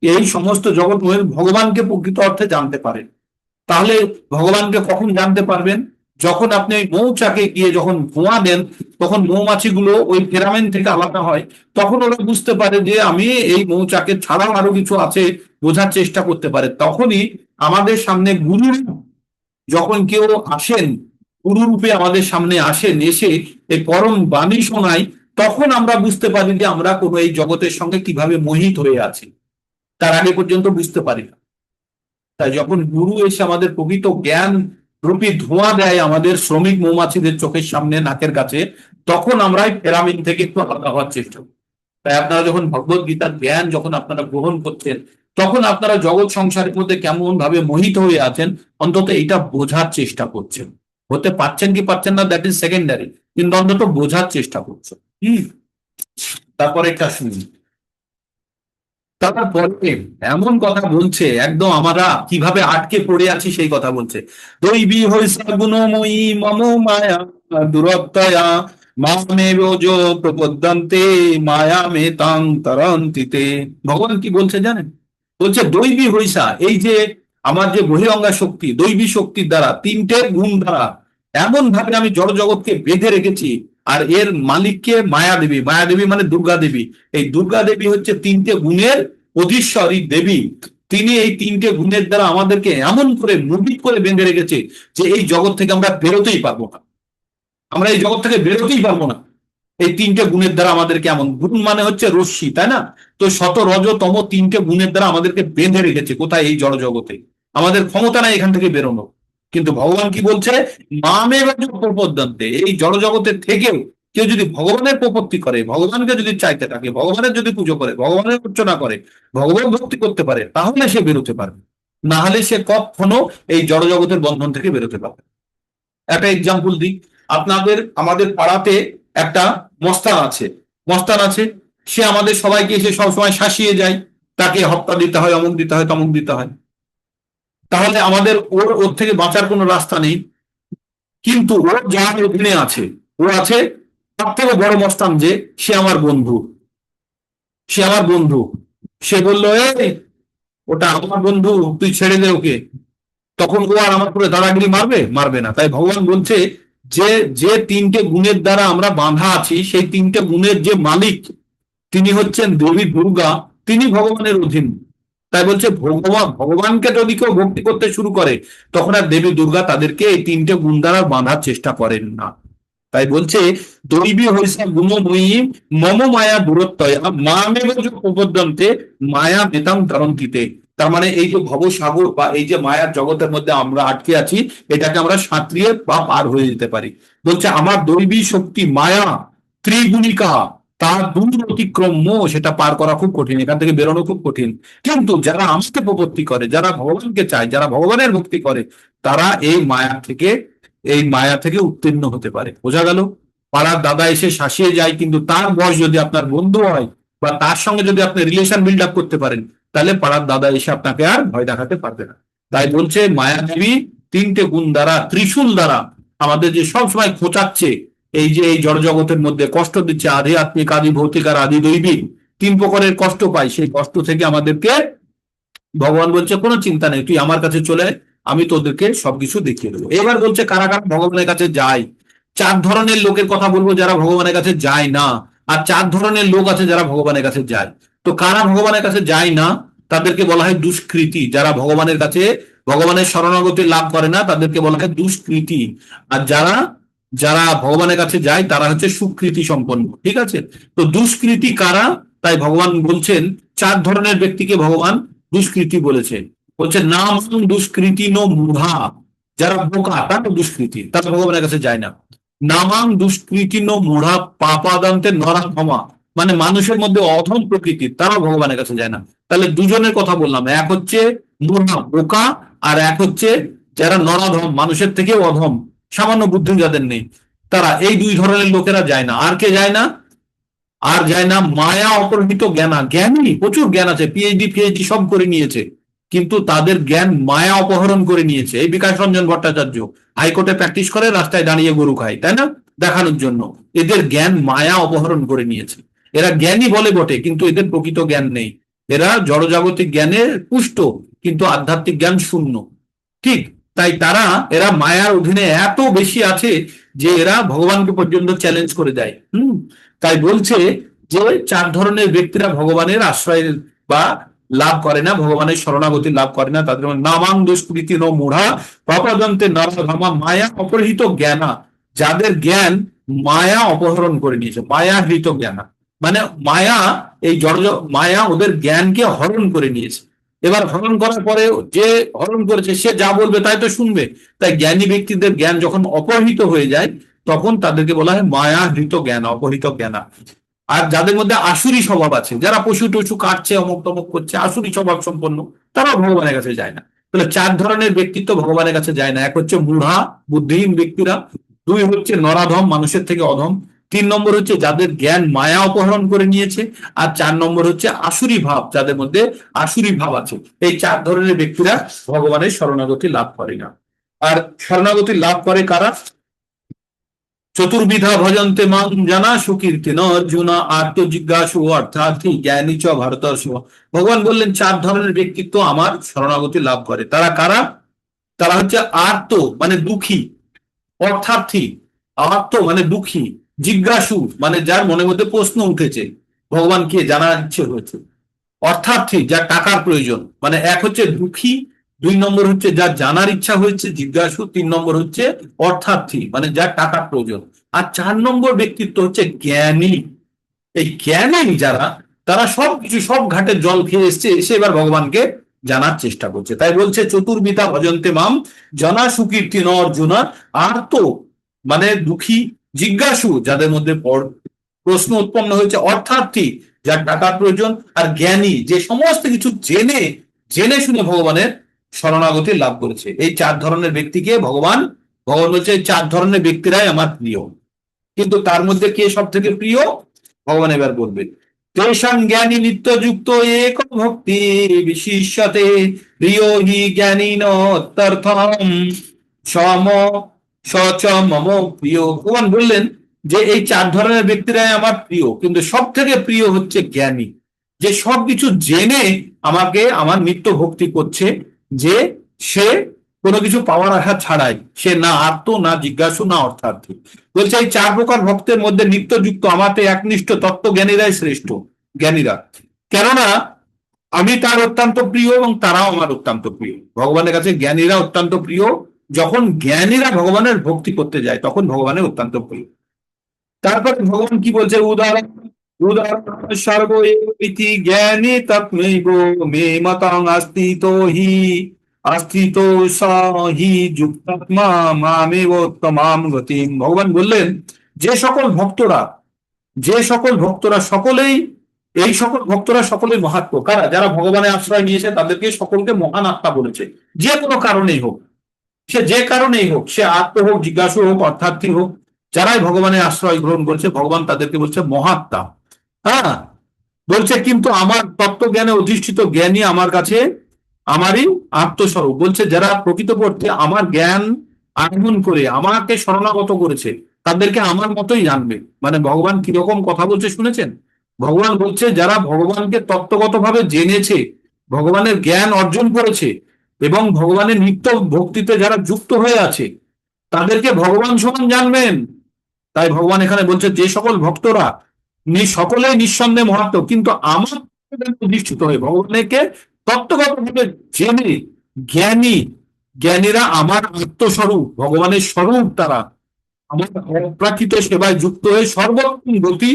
এই সমস্ত জগৎ ভগবানকে প্রকৃত অর্থে জানতে পারেন। তাহলে ভগবানকে কখন জানতে পারবেন? যখন আপনি ওই মৌচাকে গিয়ে যখন ধোঁয়া দেন, তখন মৌমাছিগুলো ওই ফেরামেন থেকে আলাদা হয়। তখন ওরা বুঝতে পারে যে আমি এই মৌচাকে ছাড়াও আরো কিছু আছে, বোঝার চেষ্টা করতে পারে। তখনই আমাদের সামনে গুরু, যখন কেউ আসেন, গুরু রূপে আমাদের সামনে আসেন, এসে এই পরম বাণী শোনায়, তখন আমরা বুঝতে পারি যে আমরা কোনো এই জগতের সঙ্গে কিভাবে মোহিত হয়ে আছি। তার আগে পর্যন্ত বুঝতে পারি না। তাই যখন গুরু এসে আমাদের প্রকৃত জ্ঞান রূপী ধোঁয়া দেয় আমাদের শ্রমিক মৌমাছিদের চোখের সামনে, নাকের কাছে, তখন আমরা ফেরামিন থেকে একটু আলাদা হওয়ার চেষ্টা করি। তাই আপনারা যখন ভগবত গীতার জ্ঞান যখন আপনারা গ্রহণ করছেন, তখন আপনারা জগৎ সংসারের মধ্যে কেমন ভাবে মোহিত হয়ে আছেন অন্তত এটা বোঝার চেষ্টা করছেন। হতে পারছেন কি পারছেন না, দ্যাট ইজ সেকেন্ডারি, কিন্তু অন্তত বোঝার চেষ্টা করছেন। তারপরে একটা শুনি, তারপরে এমন কথা বলছে, একদম আমরা কিভাবে আটকে পড়ে আছি সেই কথা বলছে। দৈবী হইসা গুণময়ী মম মায়া দুরত্যয়া মামেব যো প্রপদ্যন্তে মায়া মে তাং তরন্তিতে। ভগবান কি বলছে জানেন? বলছে দৈবী হইসা, এই যে আমার যে বহিরঙ্গা শক্তি, দৈবী শক্তির দ্বারা, তিনটে গুণ দ্বারা এমন ভাবে আমি জড় জগৎকে বেঁধে রেখেছি। আর এর মালিককে মায়া দেবী, মায়া দেবী মানে দুর্গা দেবী। এই দুর্গা দেবী হচ্ছে তিনটে গুণের অধীশ্বরী দেবী। তিনি এই তিনটে গুণের দ্বারা আমাদেরকে এমন করে মোহিত করে বেঁধে রেখেছে যে এই জগৎ থেকে আমরা বেরোতেই পারবো না, আমরা এই জগৎ থেকে বেরোতেই পারবো না। এই তিনটে গুণের দ্বারা আমাদেরকে এমন, গুণ মানে হচ্ছে রশ্মি, তাই না? তো শত রজ তম তিনটে গুণের দ্বারা আমাদেরকে বেঁধে রেখেছে কোথায়? এই জড় জগতে। আমাদের ক্ষমতা নাই এখান থেকে বেরোনো। কিন্তু ভগবান কি বলছে? মামে প্রপদ্যন্তে, এই জড় জগতের থেকেও কেউ যদি ভগবানের প্রপত্তি করে, ভগবানকে যদি চাইতে থাকে, ভগবানের যদি পুজো করে, ভগবানের অর্চনা করে, ভগবান ভক্তি করতে পারে, তাহলে সে বেরোতে পারবে। না হলে সে কখনো এই জড় জগতের বন্ধন থেকে বেরোতে পারবে। একটা এক্সাম্পল দিই। আমাদের পাড়াতে একটা মস্তান আছে। মস্তান আছে, সে আমাদের সবাইকে এসে সবসময় শাসিয়ে যায়, তাকে হত্যা দিতে হয়, অমুক দিতে হয়, তমুক দিতে হয়। তাহলে আমাদের ওর থেকে বাঁচার কোনো রাস্তা নেই। কিন্তু ও যার অধীনে আছে, ও আছে তার থেকে বড় মস্তান, যে সে আমার বন্ধু, সে আমার বন্ধু। সে বললো, এই ওটা আমার বন্ধু, তুই ছেড়ে দে ওকে। তখন ও আর আমার পুরো দাদাগিরি মারবে? মারবে না। তাই ভগবান বলছে যে যে তিনটে গুণের দ্বারা আমরা বাঁধা আছি, সেই তিনটে গুণের যে মালিক তিনি হচ্ছেন দেবী দুর্গা, তিনি ভগবানের অধীন। তাই বলছে ভগবানকে যদি কেউ ভক্তি করতে শুরু করে, তখন আর দেবী দুর্গা তাদেরকে এই তিনটে গুণ দ্বারা বাঁধার চেষ্টা করেন না। তাই বলছে দৈবী হইসা গুণময়ী মম মায়া দূরত্বয়া মামেব প্রপদ্যন্তে মায়া মেতাং তরন্তিতে। তার মানে এই যে ভবসাগর বা এই যে মায়ার জগতের মধ্যে আমরা আটকে আছি, এটাকে আমরা সাঁতরিয়ে বা পার হয়ে যেতে পারি। বলছে আমার দৈবী শক্তি মায়া ত্রিগুণিকা, তার দূর অতিক্রম, সেটা পার করা খুব কঠিন, এখান থেকে বেরোনো খুব কঠিন। কিন্তু যারা আমাকে প্রপত্তি করে, যারা ভগবানকে চায়, যারা ভগবানের ভক্তি করে, তারা এই মায়া থেকে উত্তীর্ণ হতে পারে। বোঝা গেল? পাড়ার দাদা এসে শাসিয়ে যায়, কিন্তু তার বয়স যদি আপনার বন্ধু হয় বা তার সঙ্গে যদি আপনি রিলেশন বিল্ড আপ করতে পারেন, তাহলে পাড়ার দাদা এসে আপনাকে আর ভয় দেখাতে পারবে না। তাই বলছে মায়াদেবী তিনটে গুণ দ্বারা, ত্রিশূল দ্বারা আমাদের যে সবসময় খোঁচাচ্ছে, এই যে এই জড় জগতের মধ্যে কষ্ট দিচ্ছে, আধি আত্মিক, আদি ভৌতিক আর আদি দৈবিক, তিন প্রকারের কষ্ট পাই। সেই কষ্ট থেকে আমাদেরকে ভগবান বলছে কোনো চিন্তা নেই, তুই আমার কাছে চলে আয়, আমি তোদেরকে সবকিছু দেখিয়ে দেবো। এবার বলছে কারা কারা ভগবানের কাছে যায়। চার ধরনের লোকের কথা বলবো যারা ভগবানের কাছে যায় না, আর চার ধরনের লোক আছে যারা ভগবানের কাছে যায়। তো কারা ভগবানের কাছে যায় না? তাদেরকে বলা হয় দুষ্কৃতী। যারা ভগবানের কাছে, ভগবানের শরণাগতি লাভ করে না, তাদেরকে বলা হয় দুষ্কৃতী। আর যারা যারা ভগবানের কাছে যায়, তারা হচ্ছে সুকৃতি সম্পন্ন। ঠিক আছে? তো দুষ্কৃতী কারা? তাই ভগবান বলছেন চার ধরনের ব্যক্তিকে ভগবান দুষ্কৃতি বলেছে। বলছে নাম দুষ্কৃতি নো মূঢ়া, যারা বোকা তারা দুষ্কৃতি, তারা ভগবানের কাছে যায় না। নামাং দুষ্কৃতি নো মূঢ়া পাপাদান্তে নরা ক্ষমা, মানে মানুষের মধ্যে অধম প্রকৃতির, তারাও ভগবানের কাছে যায় না। তাহলে দুজনের কথা বললাম, এক হচ্ছে মূঢ়া বোকা, আর এক হচ্ছে যারা নরাধম, মানুষের থেকে অধম, সামান্য বুদ্ধি যাদের নেই, তারা। এই দুই ধরনের লোকেরা যায় না। আর কে যায় না? আর যায় না মায়া অপহৃত জ্ঞানা। জ্ঞানী, প্রচুর জ্ঞান আছে, পিএইচডি ফিএইচডি সব করে নিয়েছে, কিন্তু তাদের জ্ঞান মায়া অপহরণ করে নিয়েছে। এই বিকাশ রঞ্জন ভট্টাচার্য হাইকোর্টে প্র্যাকটিস করে, রাস্তায় দাঁড়িয়ে গরু খায়, তাই না? দেখানোর জন্য। এদের জ্ঞান মায়া অপহরণ করে নিয়েছে। এরা জ্ঞানী বলে বটে, কিন্তু এদের প্রকৃত জ্ঞান নেই। এরা জড়জাগতিক জ্ঞানে পুষ্ট, কিন্তু আধ্যাত্মিক জ্ঞান শূন্য। ঠিক? তাই এরা মায়ার অধীনে এত বেশি আছে যে এরা ভগবানকে পর্যন্ত চ্যালেঞ্জ করে দেয়। তাই বলছে যে চার ধরনের ব্যক্তিরা ভগবানের আশ্রয় বা লাভ করে না, ভগবানের শরণাগতি লাভ করে না। তাদের মধ্যে নামাং দুষ্কৃতি ন মূঢ়া পাপাদন্তে নরধামা মায়া অপহৃত জ্ঞানা, যাদের জ্ঞান মায়া অপহরণ করে নিয়েছে। মায়া হৃত জ্ঞানা মানে মায়া, এই মায়া ওদের জ্ঞানকে হরণ করে নিয়েছে। এবার হরণ করার পরে যে হরণ করেছে সে যা বলবে তাই তো শুনবে। তাই জ্ঞানী ব্যক্তিদের জ্ঞান যখন অপহৃত হয়ে যায়, তখন তাদেরকে বলা হয় মায়া হৃত জ্ঞান, অপহৃত জ্ঞানা। আর যাদের মধ্যে আসুরি স্বভাব আছে, যারা পশু টশু কাটছে, অমুক তমুক করছে, আসুরি স্বভাব সম্পন্ন, তারাও ভগবানের কাছে যায় না। তাহলে চার ধরনের ব্যক্তিত্ব ভগবানের কাছে যায় না। এক হচ্ছে মূঢ়া, বুদ্ধিহীন ব্যক্তিরা। দুই হচ্ছে নরাধম, মানুষের থেকে অধম। তিন নম্বর হচ্ছে যাদের জ্ঞান মায়া অপহরণ করে নিয়েছে। আর চার নম্বর হচ্ছে আসুরি ভাব, যাদের মধ্যে আসুরি ভাব আছে। এই চার ধরনের ব্যক্তিরা ভগবানের শরণাগতি লাভ করে না। আর শরণাগতি লাভ করে কারা? চতুর্বিধা ভজন্তে মাং জানা সুকীর্তিন অর্জুনা আত্মজিজ্ঞাসু অর্থার্থী জ্ঞানী চ ভারতর্ষ। ভগবান বললেন চার ধরনের ব্যক্তিত্ব আমার শরণাগতি লাভ করে। তারা কারা? তারা হচ্ছে আর্ত মানে দুঃখী, অর্থার্থী, আর্ত মানে দুঃখী, জিজ্ঞাসু মানে যার মনের মধ্যে প্রশ্ন উঠেছে, ভগবানকে জানার ইচ্ছে হয়েছে, অর্থার্থী, যার টাকার প্রয়োজন, মানে এক হচ্ছে দুঃখী, দুই নম্বর হচ্ছে যার জানার ইচ্ছা হয়েছে জিজ্ঞাসু, তিন নম্বর হচ্ছে অর্থার্থী মানে যার টাকার প্রয়োজন, আর চার নম্বর ব্যক্তিত্ব হচ্ছে জ্ঞানী। এই জ্ঞানী যারা, তারা সবকিছু, সব ঘাটে জল খেয়ে এসছে, এসে এবার ভগবানকে জানার চেষ্টা করছে। তাই বলছে চতুর্বিধা ভজন্তে মাম জনা সুকীর্তি ন অর্জুনা। আর তো মানে দুঃখী, জিজ্ঞাসু যাদের মধ্যে প্রশ্ন উৎপন্ন হয়েছে, অর্থার্থী যার টাকার প্রয়োজন, আর জ্ঞানী যে সমস্ত কিছু জেনে জেনে শুনে ভগবানের শরণাগতি লাভ করেছে। এই চার ধরনের ব্যক্তিকে ভগবান ভগবান বলছে এই চার ধরনের ব্যক্তিরাই আমার প্রিয়। কিন্তু তার মধ্যে কে সব থেকে প্রিয়, ভগবান এবার বলবে তেষাং জ্ঞানী নিত্যযুক্ত এক ভক্তি বিশিষ্যতে প্রিয় হি জ্ঞানী নর্থম সম সচ মম প্রিয়। ভগবান বললেন যে এই চার ধরনের ব্যক্তিরাই আমার প্রিয়, কিন্তু সব থেকে প্রিয় হচ্ছে জ্ঞানী, যে সবকিছু জেনে আমাকে আমার নিত্য ভক্তি করছে, যে সে কোনো কিছু পাওয়ার আশা ছাড়াই, সে না আর্ত, না জিজ্ঞাসু, না অর্থার্থী। বলছে এই চার প্রকার ভক্তের মধ্যে নিত্যযুক্ত আমাতে একনিষ্ঠ তত্ত্বজ্ঞানীরাই শ্রেষ্ঠ জ্ঞানীরা, কেননা আমি তার অত্যন্ত প্রিয় এবং তারাও আমার অত্যন্ত প্রিয়। ভগবানের কাছে জ্ঞানীরা অত্যন্ত প্রিয়, যখন জ্ঞানীরা ভগবানের ভক্তি করতে যায় তখন ভগবানের অত্যন্ত প্রিয়। তারপরে ভগবান কি বলছে, উদাহরণ উদাহরণ সর্ব ইতি জ্ঞানী তৎমৈব মে মতং আস্থিত হি আস্থিত স হি যুক্তাত্মা মামেব তমাম গতিম। ভগবান বললেন যে সকল ভক্তরা, যে সকল ভক্তরা সকলেই, এই সকল ভক্তরা সকলেই মহাত্ম কারা, যারা ভগবানের আশ্রয় নিয়েছে তাদেরকে সকলকে মহান আত্মা বলেছে, যে কোনো কারণেই হোক, সে যে কারণেই হোক, সে আত্ম হোক, জিজ্ঞাসু হোক, অর্থার্থী হোক, যারাই ভগবানের আশ্রয় গ্রহণ করছে ভগবান তাদেরকে বলছে মহাত্মা। হ্যাঁ, বলছে কিন্তু আমার তত্ত্বজ্ঞানে অধিষ্ঠিত জ্ঞানী আমার কাছে আমারই আত্মস্বরূপ। বলছে যারা প্রকৃতপক্ষে আমার জ্ঞান আহরণ করে আমাকে শরণাগত করেছে তাদেরকে আমার মতোই জানবে। মানে ভগবান কিরকম কথা বলছে শুনেছেন? ভগবান বলছে যারা ভগবানকে তত্ত্বগতভাবে জেনেছে, ভগবানের জ্ঞান অর্জন করেছে এবং ভগবানের নিত্য ভক্তিতে যারা যুক্ত হয়ে আছে তাদেরকে ভগবান সমান জানবেন। তাই ভগবান এখানে বলছে যে সকল ভক্তরা সকলেই নিঃসন্দেহে মহাত্ম, কিন্তু আমার প্রতিষ্ঠিত হয়ে ভগবানকে তত্ত্বগতভাবে জেনে জ্ঞানী, জ্ঞানীরা আমার আত্মস্বরূপ ভগবানের স্বরূপ, তারা আমার অপ্রাকৃত সেবায় যুক্ত হয়ে সর্বোত্তম গতি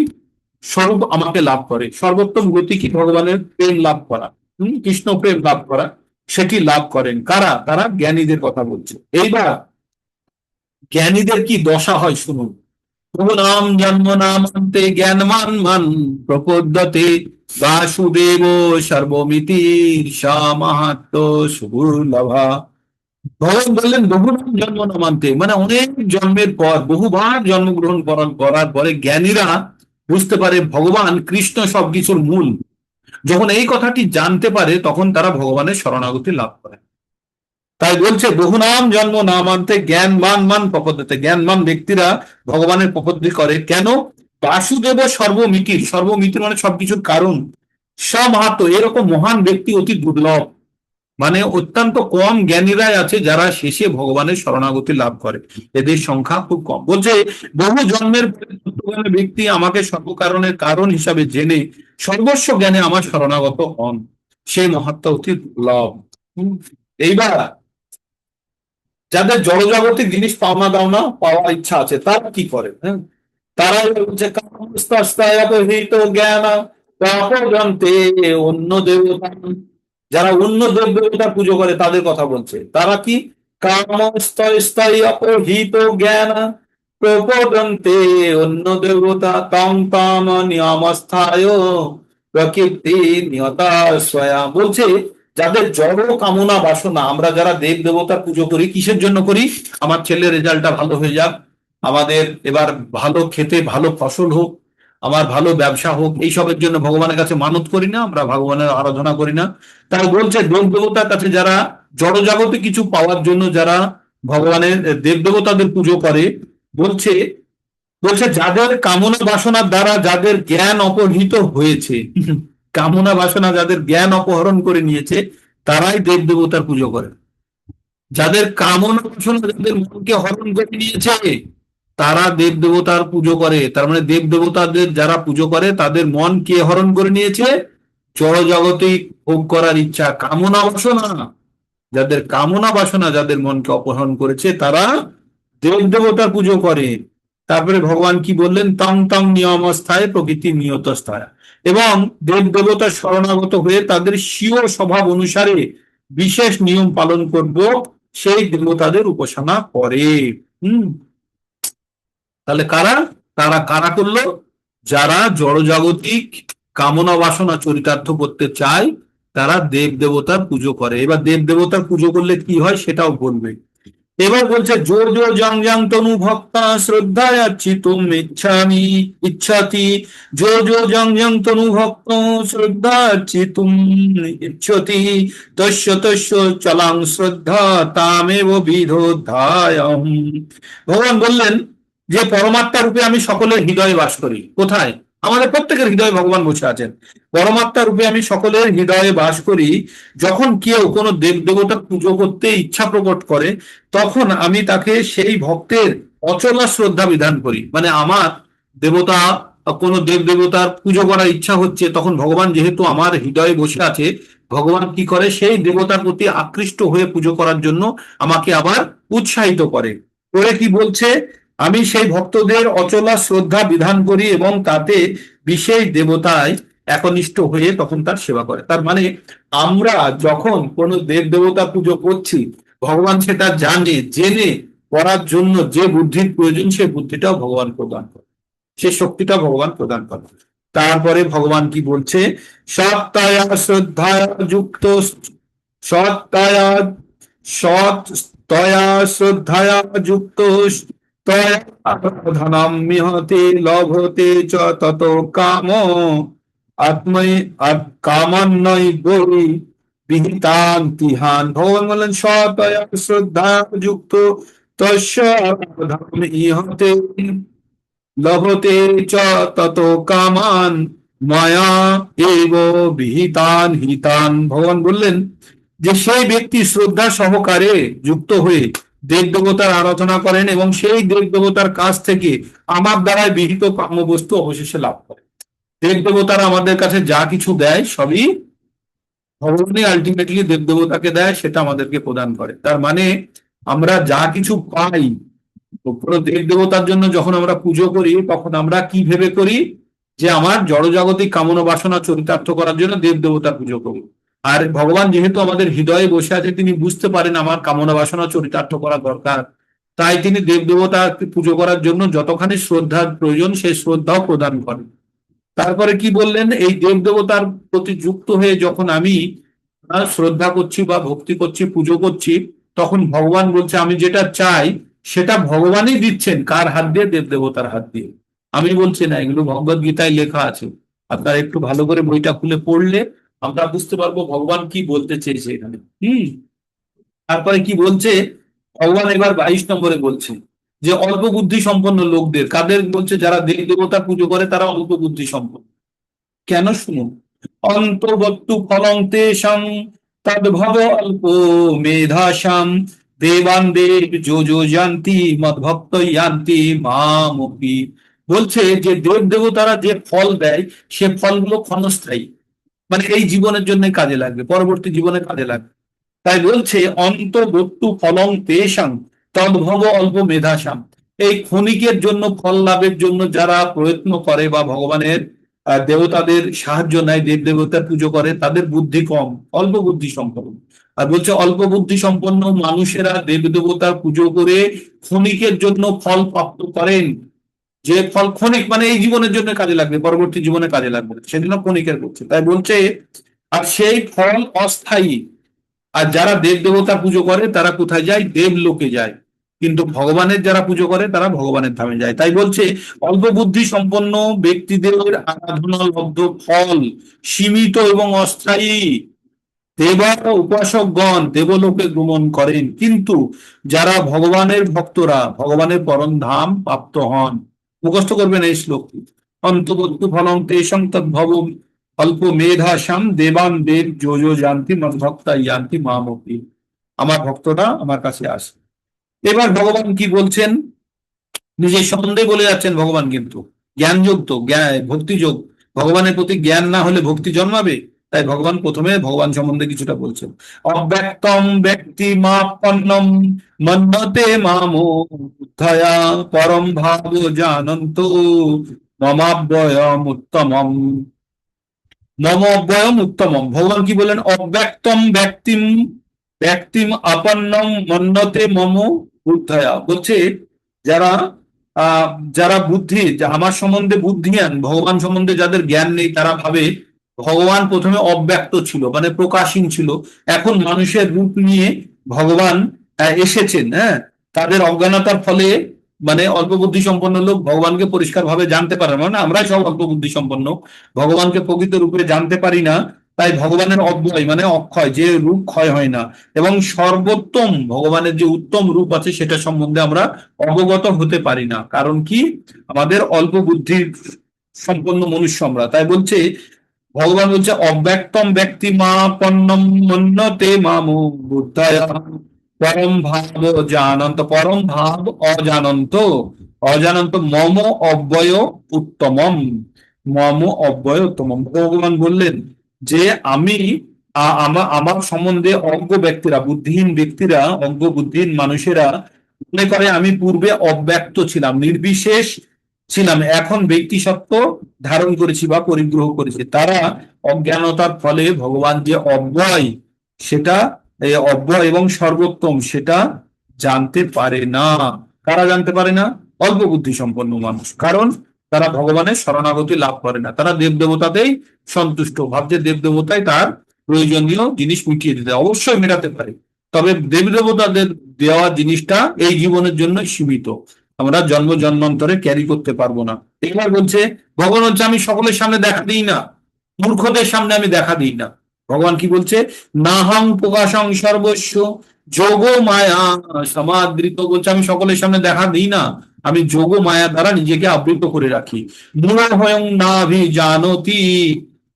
স্বরূপ আমাকে লাভ করে। সর্বোত্তম গতি কি? ভগবানের প্রেম লাভ করা, কৃষ্ণ প্রেম লাভ করা, সেটি লাভ করেন কারা? তারা জ্ঞানীদের কথা বলছে। এইবার জ্ঞানীদের কি দশা হয় শুনুন। নাম জন্ম নামান্তে জ্ঞানমান মান প্রপদ্যতে বাসুদেব সর্বমিতি সা মাহাত্ম সুদুর্লভা। ভগবান বললেন বহু নাম জন্ম নামান্তে, মানে অনেক জন্মের পর, বহুবার জন্মগ্রহণ করার পরে জ্ঞানীরা বুঝতে পারে ভগবান কৃষ্ণ সবকিছুর মূল। যখন এই কথাটি জানতে পারে তখন তারা ভগবানের শরণাগতি লাভ করে। তাই বলছে বহু নাম জন্ম নামান্তে জ্ঞানমান মান প্রপদ্যতে, জ্ঞানমান ব্যক্তিরা ভগবানের প্রপত্তি করে। কেন? বাসুদেব সর্বমিতির, সর্বমিতির মানে সবকিছুর কারণ, সমাহাত্ম, এরকম মহান ব্যক্তি অতি দুর্লভ, মানে অত্যন্ত কম জ্ঞানীরাই আছে যারা শেষে ভগবানের শরণাগতি লাভ করে, এদের সংখ্যা খুব কম। বলছে বহু জন্মের তত্ত্বজ্ঞানী ব্যক্তি আমাকে সর্বকারণের কারণ হিসাবে জেনে সর্বস্ব জ্ঞানে আমার শরণাগত হন, সেই মহাত্মা অতি দুর্লভ। এইবার যাদের জড়জাগতিক জিনিস পাওনা দাওনা পাওয়ার ইচ্ছা আছে তারা কি করে? হ্যাঁ, তারা হচ্ছে জ্ঞান অপজন্তে অন্য দেবতা, যারা অন্য দেব দেবতা পুজো করে তাদের কথা বলছে। তারা কি? কামস্তয় অপহিত জ্ঞান প্রপদন্তে অন্য দেবতা তং তম নিয়মস্থায় প্রকৃতি নিয়তা স্বয়া। বলছে যাদের জড় কামনা বাসনা, আমরা যারা দেব দেবতার পুজো করি কিসের জন্য করি? আমার ছেলের রেজাল্টটা ভালো হয়ে যাক, আমাদের এবার ভালো খেতে ভালো ফসল হোক, আমার ভালো ব্যবসা হোক, এইসবের জন্য ভগবানের কাছে মানত করি না, আমরা ভগবানের আরাধনা করি না। তাই বলছে দেব দেবতার কাছে যারা জড়জাগতে কিছু পাওয়ার জন্য যারা ভগবানের দেব দেবতাদের পুজো করে, বলছে বলছে যাদের কামনা বাসনার দ্বারা যাদের জ্ঞান অপহৃত হয়েছে, কামনা বাসনা যাদের জ্ঞান অপহরণ করে নিয়েছে তারাই দেব দেবতার পুজো করে। যাদের কামনা বাসনা যাদের মনকে হরণ করে নিয়েছে তারা দেব দেবতার পুজো করে। তার মানে দেব দেবতাদের যারা পুজো করে তাদের মন কে হরণ করে নিয়েছে? জড় জগতেই ভোগ করার ইচ্ছা, কামনা বাসনা, যাদের কামনা বাসনা যাদের মনকে অপহরণ করেছে তারা দেব দেবতার পুজো করে। তারপরে ভগবান কি বললেন, তং তং নিয়মস্থায় প্রকৃতি নিয়তস্থায়, এবং দেব দেবতার শরণাগত হয়ে তাদের স্বীয় স্বভাব অনুসারে বিশেষ নিয়ম পালন করব, সেই দেবতাদের উপাসনা করে। হুম। তাহলে কারা, তারা কারা করলো, যারা জড়জাগতিক কামনা বাসনা চরিতার্থ করতে চায় তারা দেব দেবতার পুজো করে। এবার দেব দেবতার পুজো করলে কি হয় সেটাও বলবে। এবার বলছে, জো জো জং জং তনু ভক্তা শ্রদ্ধায়াচ্ছি তুম ইচ্ছামি ইচ্ছাতি, জো জো জং জং তনু ভক্ত শ্রদ্ধায়াচ্ছি তুম ইচ্ছতি, তস্য তস্য চলাং শ্রদ্ধা তামেব বিধোধায়ম। ভগবান বললেন যে পরমাত্মা রূপে আমি সকলের হৃদয়ে বাস করি। কোথায়? আমাদের প্রত্যেকের হৃদয়ে ভগবান বসে আছেন। পরমাত্মা রূপে আমি সকলের হৃদয়ে বাস করি। যখন কেউ কোনো দেব দেবতার পুজো করতে ইচ্ছা প্রকট করে তখন আমি তাকে সেই ভক্তের অচলা শ্রদ্ধা বিধান করি। মানে আমার দেবতা, কোনো দেব দেবতার পুজো করার ইচ্ছা হচ্ছে, তখন ভগবান যেহেতু আমার হৃদয়ে বসে আছে, ভগবান কি করে, সেই দেবতার প্রতি আকৃষ্ট হয়ে পুজো করার জন্য আমাকে আবার উৎসাহিত করে। করে কি বলছে, আমি সেই ভক্তদের অচলা শ্রদ্ধা বিধান করি এবং তাতে বিশেষ দেবতায় একনিষ্ঠ হয়ে তখন তার সেবা করে। তার মানে আমরা যখন কোনো দেব দেবতা পুজো করছি, ভগবান সেটা জানে, জেনে করার জন্য যে বুদ্ধির প্রয়োজন সে বুদ্ধিটাও ভগবান প্রদান করে, সে শক্তিটা ভগবান প্রদান করে। তারপরে ভগবান কি বলছে, সত্তয়া শ্রদ্ধায়া যুক্ত, সত্তয়া সত্তয়া শ্রদ্ধায়া যুক্ত ধনম মিহতে লভতে চ তত কাম আত্মই কামান্নয় গরি বিহিতান তিহান। ভগবান বললেন, সতয়া শ্রদ্ধা যুক্ত তস্য ধনম ইহতে লভতে চ তত কামান মায়া এব বিহিতান হিতান। ভগবান বললেন যে সেই ব্যক্তি শ্রদ্ধা সহকারে যুক্ত হয়ে দেব দেবতার আরাধনা করেন এবং সেই দেব দেবতার কাছ থেকে আমার দ্বারাই বিহিত কাম্য বস্তু অবশেষে লাভ করে। দেব দেবতারা আমাদের কাছে যা কিছু দেয় সবই ভগবানই আলটিমেটলি দেব দেবতাকে দেয়, সেটা আমাদেরকে প্রদান করে। তার মানে আমরা যা কিছু পাই, কোনো দেব দেবতার জন্য যখন আমরা পুজো করি তখন আমরা কি ভেবে করি, যে আমার জড়জাগতিক কামনা বাসনা চরিতার্থ করার জন্য দেব দেবতার পুজো করি। আর ভগবান যেহেতু আমাদের হৃদয়ে বসে আছে, তিনি বুঝতে পারেন আমার কামনা বাসনা চরিতার্থ করা দরকার, তাই তিনি দেব দেবতাকে পুজো করার জন্য যতখানি শ্রদ্ধার প্রয়োজন সেই শ্রদ্ধাও প্রদান করেন। তারপরে কি বললেন, এই দেব দেবতার প্রতি যুক্ত হয়ে যখন আমি শ্রদ্ধা করছি বা ভক্তি করছি, পুজো করছি, তখন ভগবান বলছে আমি যেটা চাই সেটা ভগবানই দিচ্ছেন। কার হাত দিয়ে? দেব দেবতার হাত দিয়ে। আমি বলছি না, এগুলো ভগবদ গীতায় লেখা আছে। আপনারা একটু ভালো করে বইটা খুলে পড়লে আমরা বুঝতে পারবো ভগবান কি বলতে চেয়েছে এখানে। তারপরে কি বলছে ভগবান, এবার 22 নম্বরে বলছে যে অল্প বুদ্ধি সম্পন্ন লোকদের, কাদের বলছে? যারা দেব দেবতার পুজো করে তারা অল্প বুদ্ধি সম্পন্ন। কেন? শুনুন, অন্তর্বর্তু ফলং তেষাং তদ্ভব অল্প মেধাসাম দেবান দেব যো যো জানতি মদ্ভক্ত ইয়ান্তি মামপি। বলছে যে দেব দেবতারা যে ফল দেয় সে ফলগুলো ক্ষণস্থায়ী, মানে এই জীবনের জন্য কাজে লাগবে, পরবর্তী জীবনে কাজে লাগবে। তাই বলছে অন্তর্বর্তু ফলং তেষাং তদ্ভব অল্প মেধাসাম। এই ক্ষণিকের জন্য, ফল লাভের জন্য যারা প্রয়ত্ন করে বা ভগবানের দেবতাদের সাহায্য নেয়, দেব দেবতার পুজো করে, তাদের বুদ্ধি কম, অল্প বুদ্ধি সম্পন্ন। আর বলছে অল্প বুদ্ধি সম্পন্ন মানুষেরা দেব দেবতার পুজো করে ক্ষণিকের জন্য ফল প্রাপ্ত করেন, যে ফল ক্ষণিক, মানে এই জীবনের জন্য কাজে লাগবে, পরবর্তী জীবনে কাজে লাগবে, সেজন্য ক্ষণিকের করছে। তাই বলছে আর সেই ফল অস্থায়ী। আর যারা দেব দেবতা পুজো করে তারা কোথায় যায়? দেব লোকে যায়। কিন্তু ভগবানের যারা পুজো করে তারা ভগবানের ধামে যায়। তাই বলছে অল্প বুদ্ধি সম্পন্ন ব্যক্তিদের আরাধনা লব্ধ ফল সীমিত এবং অস্থায়ী। দেবা উপাসকগণ দেবলোকে গমন করেন, কিন্তু যারা ভগবানের ভক্তরা ভগবানের পরম ধাম প্রাপ্ত হন। মুখস্থ করবেন এই শ্লোকটি, অন্তবস্তু ফলং তেষাং তদ্ভব অল্প মেধাসাম দেবান দেব যো যো জানতি মদ্ভক্তা ইয়ান্তি মামপি। আমার ভক্তরা আমার কাছে আসে। এবার ভগবান কি বলছেন, নিজের সম্বন্ধে বলে যাচ্ছেন ভগবান, কিন্তু জ্ঞানযোগ তো, জ্ঞান ভক্তিযোগ, ভগবানের প্রতি জ্ঞান না হলে ভক্তি জন্মাবে? তাই ভগবান প্রথমে ভগবান সম্বন্ধে কিছুটা বলছেন। অব্যক্তম ব্যক্তিমাপন্নম মন্যতে মামো বুদ্ধয়া পরম ভাব জানন্ত মমাব্যয়ম উত্তমম। মম অব্যয়ম উত্তমম, ভগবান কি বলেন? অব্যক্তম ব্যক্তিম ব্যক্তিম আপন্নম মন্যতে মম বুদ্ধয়া, বলছে যারা আহ যারা বুদ্ধি, আমার সম্বন্ধে বুদ্ধিমান, ভগবান সম্বন্ধে যাদের জ্ঞান নেই, তারা ভাবে ভগবান প্রথমে অব্যক্ত ছিল, মানে প্রকাশহীন ছিল, এখন মানুষের রূপ নিয়ে ভগবান এসেছেন। হ্যাঁ, তাদের অজ্ঞানতার ফলে, মানে অল্প বুদ্ধি সম্পন্ন লোক ভগবানকে পরিষ্কার ভাবে জানতে পারে না, মানে আমরা সব অল্প বুদ্ধি সম্পন্ন, ভগবানকে প্রকৃত রূপে জানতে পারি না। তাই ভগবানের অব্যয় মানে অক্ষয়, যে রূপ ক্ষয় হয় না, এবং সর্বোত্তম ভগবানের যে উত্তম রূপ আছে সেটা সম্বন্ধে আমরা অবগত হতে পারি না। কারণ কি? আমাদের অল্প বুদ্ধি সম্পন্ন মনুষ্য আমরা। তাই বলছে, ভগবান বলছে অব্যক্তম ব্যক্তি মা পন্নম মন্যতে মামু বুদ্ধায়া পরম ভাব জানন্ত, পরম ভাব অজানন্ত, অজানন্ত মম অব্যয় উত্তমম, মম অব্যয় উত্তমম। ভগবান বললেন যে আমি আমার আমার সম্বন্ধে অজ্ঞ ব্যক্তিরা, বুদ্ধিহীন ব্যক্তিরা, অজ্ঞ বুদ্ধিহীন মানুষেরা মনে করে আমি পূর্বে অব্যক্ত ছিলাম, নির্বিশেষ ছিলাম, এখন ব্যক্তি সত্ত্ব ধারণ করেছি বা পরিগ্রহ করেছি। তারা অজ্ঞানতার ফলে ভগবান যে অব্যয়, সেটা এই অব্যয় এবং সর্বোত্তম সেটা জানতে পারে না। কারা জানতে পারে না? অল্প বুদ্ধি সম্পন্ন মানুষ। কারণ তারা ভগবানের শরণাগতি লাভ করে না, তারা দেব দেবতাতেই সন্তুষ্ট, ভাবছে দেব দেবতাই তার প্রয়োজনীয় জিনিস মিটিয়ে দিতে, অবশ্যই মেটাতে পারে, তবে দেব দেবতাদের দেওয়া জিনিসটা এই জীবনের জন্য সীমিত, আমরা জন্ম জন্মান্তরে ক্যারি করতে পারবো না। এবার বলছে ভগবান হচ্ছে আমি সকলের সামনে দেখা দিই না, মূর্খদের সামনে আমি দেখা দিই না। ভগবান কি বলছে? নাহং প্রকাশং সর্বস্ব যোগ মায়া সমাদৃত, বলছে আমি সকলের সামনে দেখা দিই না, আমি যোগ মায়া দ্বারা নিজেকে আবৃত করে রাখি। মূঢ়য়ং নাভি জানতি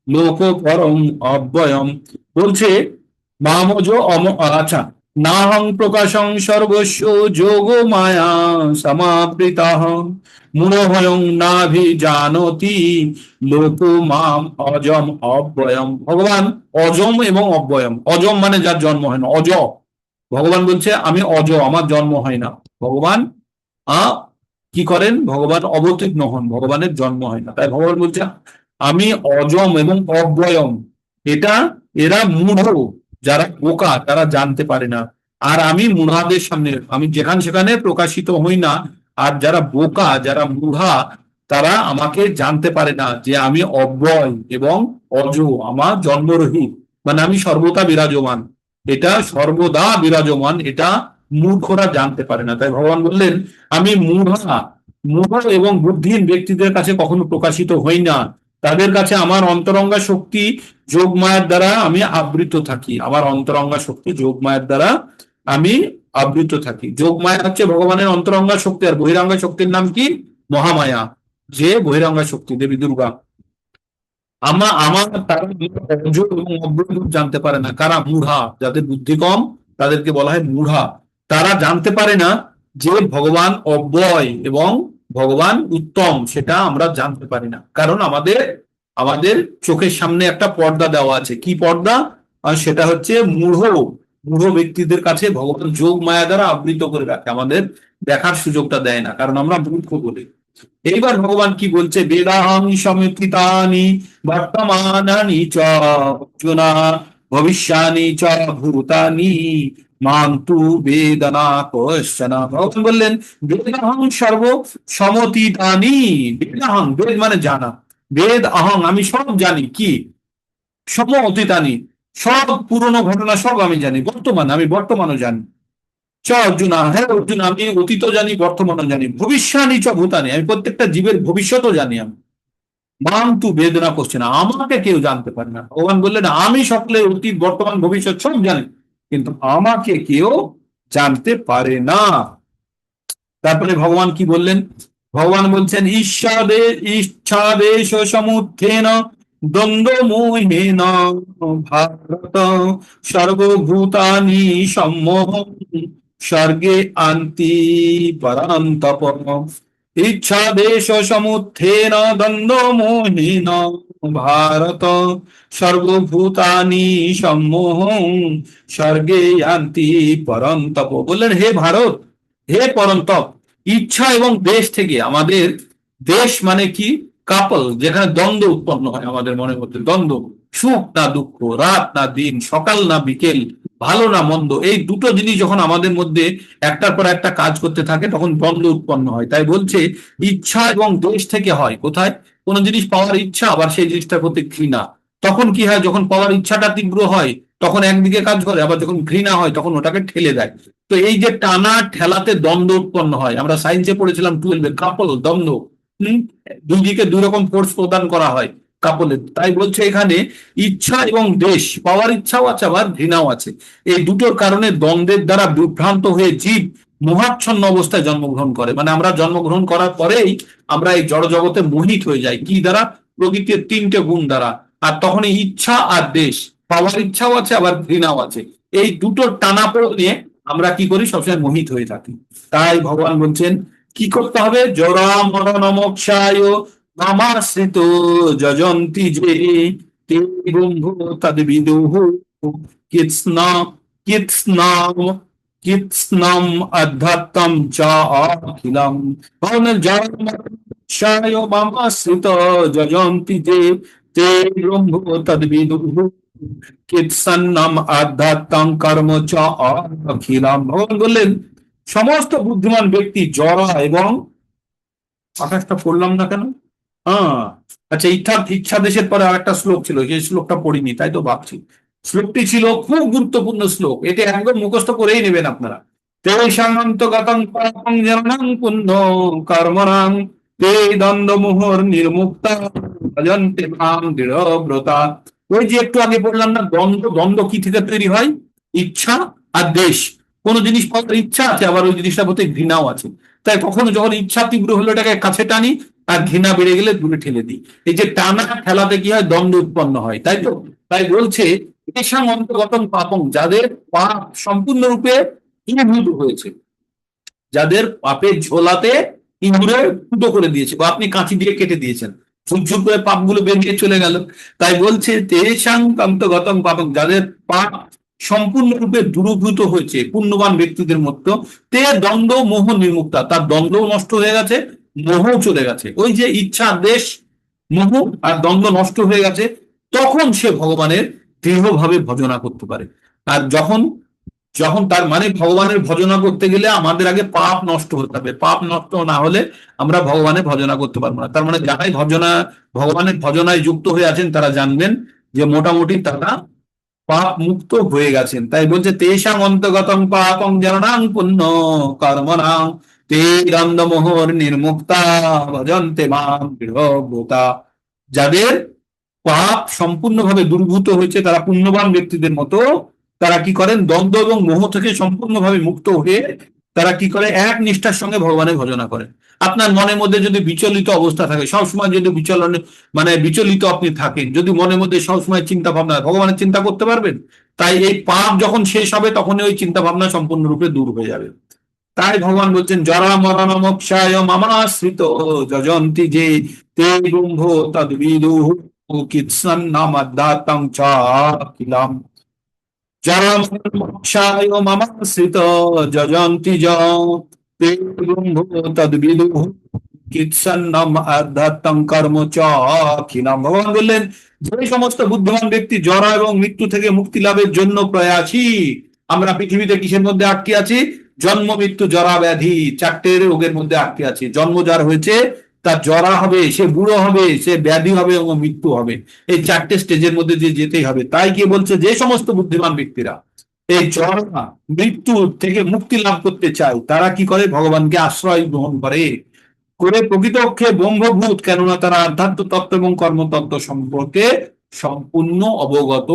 লোক পরম অব্যয়ম, বলছে মামজ আচ্ছা, নাহং প্রকাশং সর্বস্ব যোগ মায়া সমাবৃতাহ মূঢ়য়ং নাভি জানতি লোক মাম অজম অব্যয়ম। ভগবান অজম এবং অব্যয়ম, অজম মানে যার জন্ম হয় না, অজ, ভগবান বলছে আমি অজ, আমার জন্ম হয় না। ভগবান কি করেন? ভগবান অবতীর্ণ হন, ভগবানের জন্ম হয় না। তাই ভগবান বলছে আমি অজম এবং অব্যয়ম, এটা এরা মূঢ়, যারা বোকা, তারা জানতে পারে না। আর আমি মূঢ়াদের সামনে, আমি যেখানে সেখানে প্রকাশিত হই না। আর যারা বোকা, যারা মূঢ়া, তারা আমাকে জানতে পারে না যে আমি অব্যয় এবং অজ, আমার জন্মরহিত, মানে আমি সর্বদা বিরাজমান, এটা সর্বদা বিরাজমান, এটা মূর্খরা জানতে পারে না। তাই ভগবান বললেন আমি মূঢ় এবং বুদ্ধিহীন ব্যক্তিদের কাছে কখনো প্রকাশিত হই না, তাদের কাছে আমার অন্তরঙ্গা শক্তি যোগ মায়ার দ্বারা আমি আবৃত থাকি, আমার অন্তরঙ্গা শক্তি যোগ মায়ার দ্বারা আমি আবৃত থাকি। যোগ মায়া হচ্ছে ভগবানের অন্তরঙ্গা শক্তি, আর বহিরঙ্গা শক্তির নাম কি? মহামায়া, যে বহিরঙ্গা শক্তি দেবী দুর্গা। আমার তারা অজ এবং অব্যয় জানতে পারে না। কারা? মূঢ়া, যাদের বুদ্ধি কম তাদেরকে বলা হয় মূঢ়া। তারা জানতে পারে না যে ভগবান অব্যয় এবং ভগবান উত্তম, সেটা আমরা জানতে পারি না, কারণ আমাদের আমাদের চোখের সামনে একটা পর্দা দেওয়া আছে। কি পর্দা? আর সেটা হচ্ছে মূঢ় ব্যক্তিদের কাছে ভগবান যোগ মায়া দ্বারা আবৃত করে রাখে, আমাদের দেখার সুযোগটা দেয় না, কারণ আমরা মূর্খ বলি। এইবার ভগবান কি বলছে? বেদাহং সমিতিতানি বর্তমানানি চ অর্জুনা ভবিষ্যানি চ ভূতানি মাং তু বেদনা কশ্চন। ভগবান বললেন বেদাহং সর্ব সমতিতানি, বেদাহং বেদ মানে জানা, বেদ অহং আমি সব জানি, কি? সম অতীতানি, সব পুরনো ঘটনা সব আমি জানি, বর্তমান আমি বর্তমানও জানি। চ অর্জুনা, হ্যাঁ অর্জুন আমি অতীতও জানি, বর্তমানও জানি, ভবিষ্যানি চ ভূতানি, আমি প্রত্যেকটা জীবের ভবিষ্যৎও জানি। আমি মাং তু বেদনা করছে না, আমাকে কেউ জানতে পারে না। ভগবান বললেন আমি সকলের অতীত বর্তমান ভবিষ্যৎ সব জানি, কিন্তু আমাকে কেউ জানতে পারে না। তারপরে ভগবান কি বললেন? ভগবান বলছেন ইচ্ছাদেশ সমুত্থেন দ্বন্দ্ব মোহেন ভারত সর্বভূতানি সম্মোহন স্বর্গে আন্তি পরান্তপ। ইচ্ছাদেশ সমুত্থেন দ্বন্দ্ব মোহেন ভারত সর্বভূতানি সম্মোহং স্বর্গে ইয়ান্তি পরন্তপ। বললেন হে ভারত, হে পরন্তপ, ইচ্ছা এবং দেশ থেকে আমাদের, দেশ মানে কি, কাপল, যেখানে দ্বন্দ্ব উৎপন্ন হয় আমাদের মনের মধ্যে, দ্বন্দ্ব, সুখ না দুঃখ, রাত না দিন, সকাল না বিকেল, ভালো না মন্দ, এই দুটো জিনিস যখন আমাদের মধ্যে একটার পর একটা কাজ করতে থাকে তখন দ্বন্দ্ব উৎপন্ন হয়। তাই বলছে ইচ্ছা এবং দেশ থেকে হয়। কোথায়? কোন জিনিস পাওয়ার ইচ্ছা, আবার সেই জিনিসটার প্রতি ঘৃণা। তখন কি হয়? যখন পাওয়ার ইচ্ছাটা তীব্র হয় তখন একদিকে কাজ করে, আবার যখন ঘৃণা হয় তখন ওটাকে ঠেলে দেয়। তো এই যে টানা ঠেলাতে দ্বন্দ্ব উৎপন্ন হয়, আমরা সায়েন্সে পড়েছিলাম 12-এ, কাপল, দ্বন্দ্ব। হম দুই দিকে দুই রকম ফোর্স প্রদান করা হয় কাপলের। তাই বলছে এখানে ইচ্ছা এবং দেশ, পাওয়ার ইচ্ছাও আছে আবার ঘৃণাও আছে। এই দুটোর কারণে দ্বন্দ্বের দ্বারা বিভ্রান্ত হয়ে জীব মোহাচ্ছন্ন অবস্থায় জন্মগ্রহণ করে। মানে আমরা জন্মগ্রহণ করার পরেই আমরা এই জড় জগতে মোহিত হয়ে যাই। কি দ্বারা? প্রকৃতির তিনটে গুণ দ্বারা। আর তখন ইচ্ছা আর দেশ, পাওয়ার ইচ্ছাও আছে আবার ঘৃণাও আছে, এই দুটোর টানাপোড়েনে আমরা কি করি? সবসময় মোহিত হয়ে থাকি। তাই ভগবান বলছেন কি করতে হবে? জরা মরণ মোক্ষায় মামাশ্রিত যজন্তি যে তে ব্রহ্ম তদ্বিদুঃ কৃৎস্না কৃৎস্নাম কৃৎস্নাম অধ্যাত্মম চ অখিলম। ভগবানের জরা মরণ মোক্ষায় মামাশ্রিত যজন্তি যে তে ব্রহ্ম তদ্বিদুঃ কৃৎস্নাম অধ্যাত্মং কর্ম চ অখিলম। ভগবান বললেন সমস্ত বুদ্ধিমান ব্যক্তি জরা এবং, আকাশটা পড়লাম না কেন? হ্যাঁ, আচ্ছা, ইচ্ছাদেশের পরে আর একটা শ্লোক ছিল, সেই শ্লোকটা পড়িনি, তাই তো ভাবছি। শ্লোকটি ছিল খুব গুরুত্বপূর্ণ শ্লোক, এটা একদম মুখস্থ করেই নেবেন আপনারা। তেষান্তগতং পাপং জননং পুণ্য কর্মণাং তে দ্বন্দ্ব মোহর নির্মুক্তা ভজন্তে মাং দৃঢ়ব্রতা। ওই যে একটু আগে বললাম না, দ্বন্দ্ব, দ্বন্দ্ব কি থেকে তৈরি হয়? ইচ্ছা আর দেশ। কোন জিনিস পাওয়ার ইচ্ছা আছে, আবার ওই জিনিসটার প্রতি ঘৃণাও আছে। তাই কখনো যখন ইচ্ছা তীব্র হলে এটাকে কাছে টানি, আর ঘৃণা বেড়ে গেলে দূরে ঠেলে দিই। এই যে টানা ঠেলাতে কি হয়? দ্বন্দ্ব উৎপন্ন হয়, তাই তো। তাই বলছে এসাং অন্তর্গতং পাপং, যাদের পাপ সম্পূর্ণরূপে ইনভূত হয়েছে, যাদের পাপের ঝোলাতে ইঁদুরে ফুটো করে দিয়েছে বা আপনি কাঁচি দিয়ে কেটে দিয়েছেন, ঝুরঝুর করে পাপগুলো বেরিয়ে চলে গেল। তাই বলছে তেষাং অন্তর্গতং পাপং, যাদের পাপ সম্পূর্ণরূপে দূরীভূত হয়েছে পুণ্যবান ব্যক্তিদের মধ্যে, তে দ্বন্দ্ব মোহ নির্মুক্তা, তার দ্বন্দ্ব নষ্ট হয়ে গেছে, মোহ চলে গেছে। ওই যে ইচ্ছা, দেশ, মোহ আর দ্বন্দ্ব নষ্ট হয়ে গেছে, তখন সে ভগবানের দৃঢ়ভাবে ভজনা করতে পারে। আর যখন যখন তার মানে ভগবানের ভজনা করতে গেলে আমাদের আগে পাপ নষ্ট হতে হবে, পাপ নষ্ট না হলে আমরা ভগবানের ভজনা করতে পারবো না। তার মানে যারাই ভগবানের ভজনায় যুক্ত হয়ে আছেন তারা জানবেন যে মোটামুটি তারা পাপ মুক্ত হয়ে গেছেন। তাই বলছে তেষাং অন্তর্গতং পাপং জননাং পুণ্য কর্মণাং তে দ্বন্দ্বমোহর নির্মুক্তা ভজন্তে মাং দৃঢ়ব্রতা। যাদের পাপ সম্পূর্ণভাবে দূরীভূত হয়েছে, তারা পুণ্যবান ব্যক্তিদের মতো, তারা কি করেন? দ্বন্দ্ব এবং মোহ থেকে সম্পূর্ণভাবে মুক্ত হয়ে তারা কি করে? এক নিষ্ঠার সঙ্গে ভগবানের ভজনা করেন। আপনার মনের মধ্যে যদি বিচলিত অবস্থা থাকে, সবসময় যদি বিচলিত আপনি থাকেন, যদি মনের মধ্যে সবসময় চিন্তা ভাবনা, ভগবানের চিন্তা করতে পারবেন? তাই এই পাপ যখন শেষ হবে তখনই ওই চিন্তা ভাবনা সম্পূর্ণরূপে দূর হয়ে যাবে। তাই ভগবান বলছেন জরা মরণ মোক্ষায় মামাশ্রিত যজন্তি যে তে ব্রহ্ম তদ্বিদুঃ কৃৎস্নাম অধ্যাত্মং চ অখিলম। জরা মরণ মোক্ষায় মামাশ্রিত যজন্তি য তে ব্রহ্ম তদ্বিদুঃ কৃৎস্নাম অধ্যাত্মং কর্ম চ অখিলম। ভগবান বললেন যে সমস্ত বুদ্ধিমান ব্যক্তি জরা এবং মৃত্যু থেকে মুক্তি লাভের জন্য প্রয়াসী। আমরা পৃথিবীতে কিসের মধ্যে আটকে আছি? জন্ম মৃত্যু জরা ব্যাধি, চারটে রোগের মধ্যে আটকে আছে। জন্ম যার হয়েছে তার জরা হবে, সে বুড়ো হবে, সে ব্যাধি হবে এবং মৃত্যু হবে। এই চারটে স্টেজের মধ্যে দিয়ে যেতেই হবে। তাই কি বলছে? যে সমস্ত বুদ্ধিমান ব্যক্তিরা এই জরা মৃত্যু থেকে মুক্তি লাভ করতে চায় তারা কি করে? ভগবানকে আশ্রয় গ্রহণ করে প্রকৃতপক্ষে ব্রহ্মভূত, কেননা তারা আধ্যাত্ম তত্ত্ব এবং কর্মতত্ত্ব সম্পর্কে সম্পূর্ণ অবগত।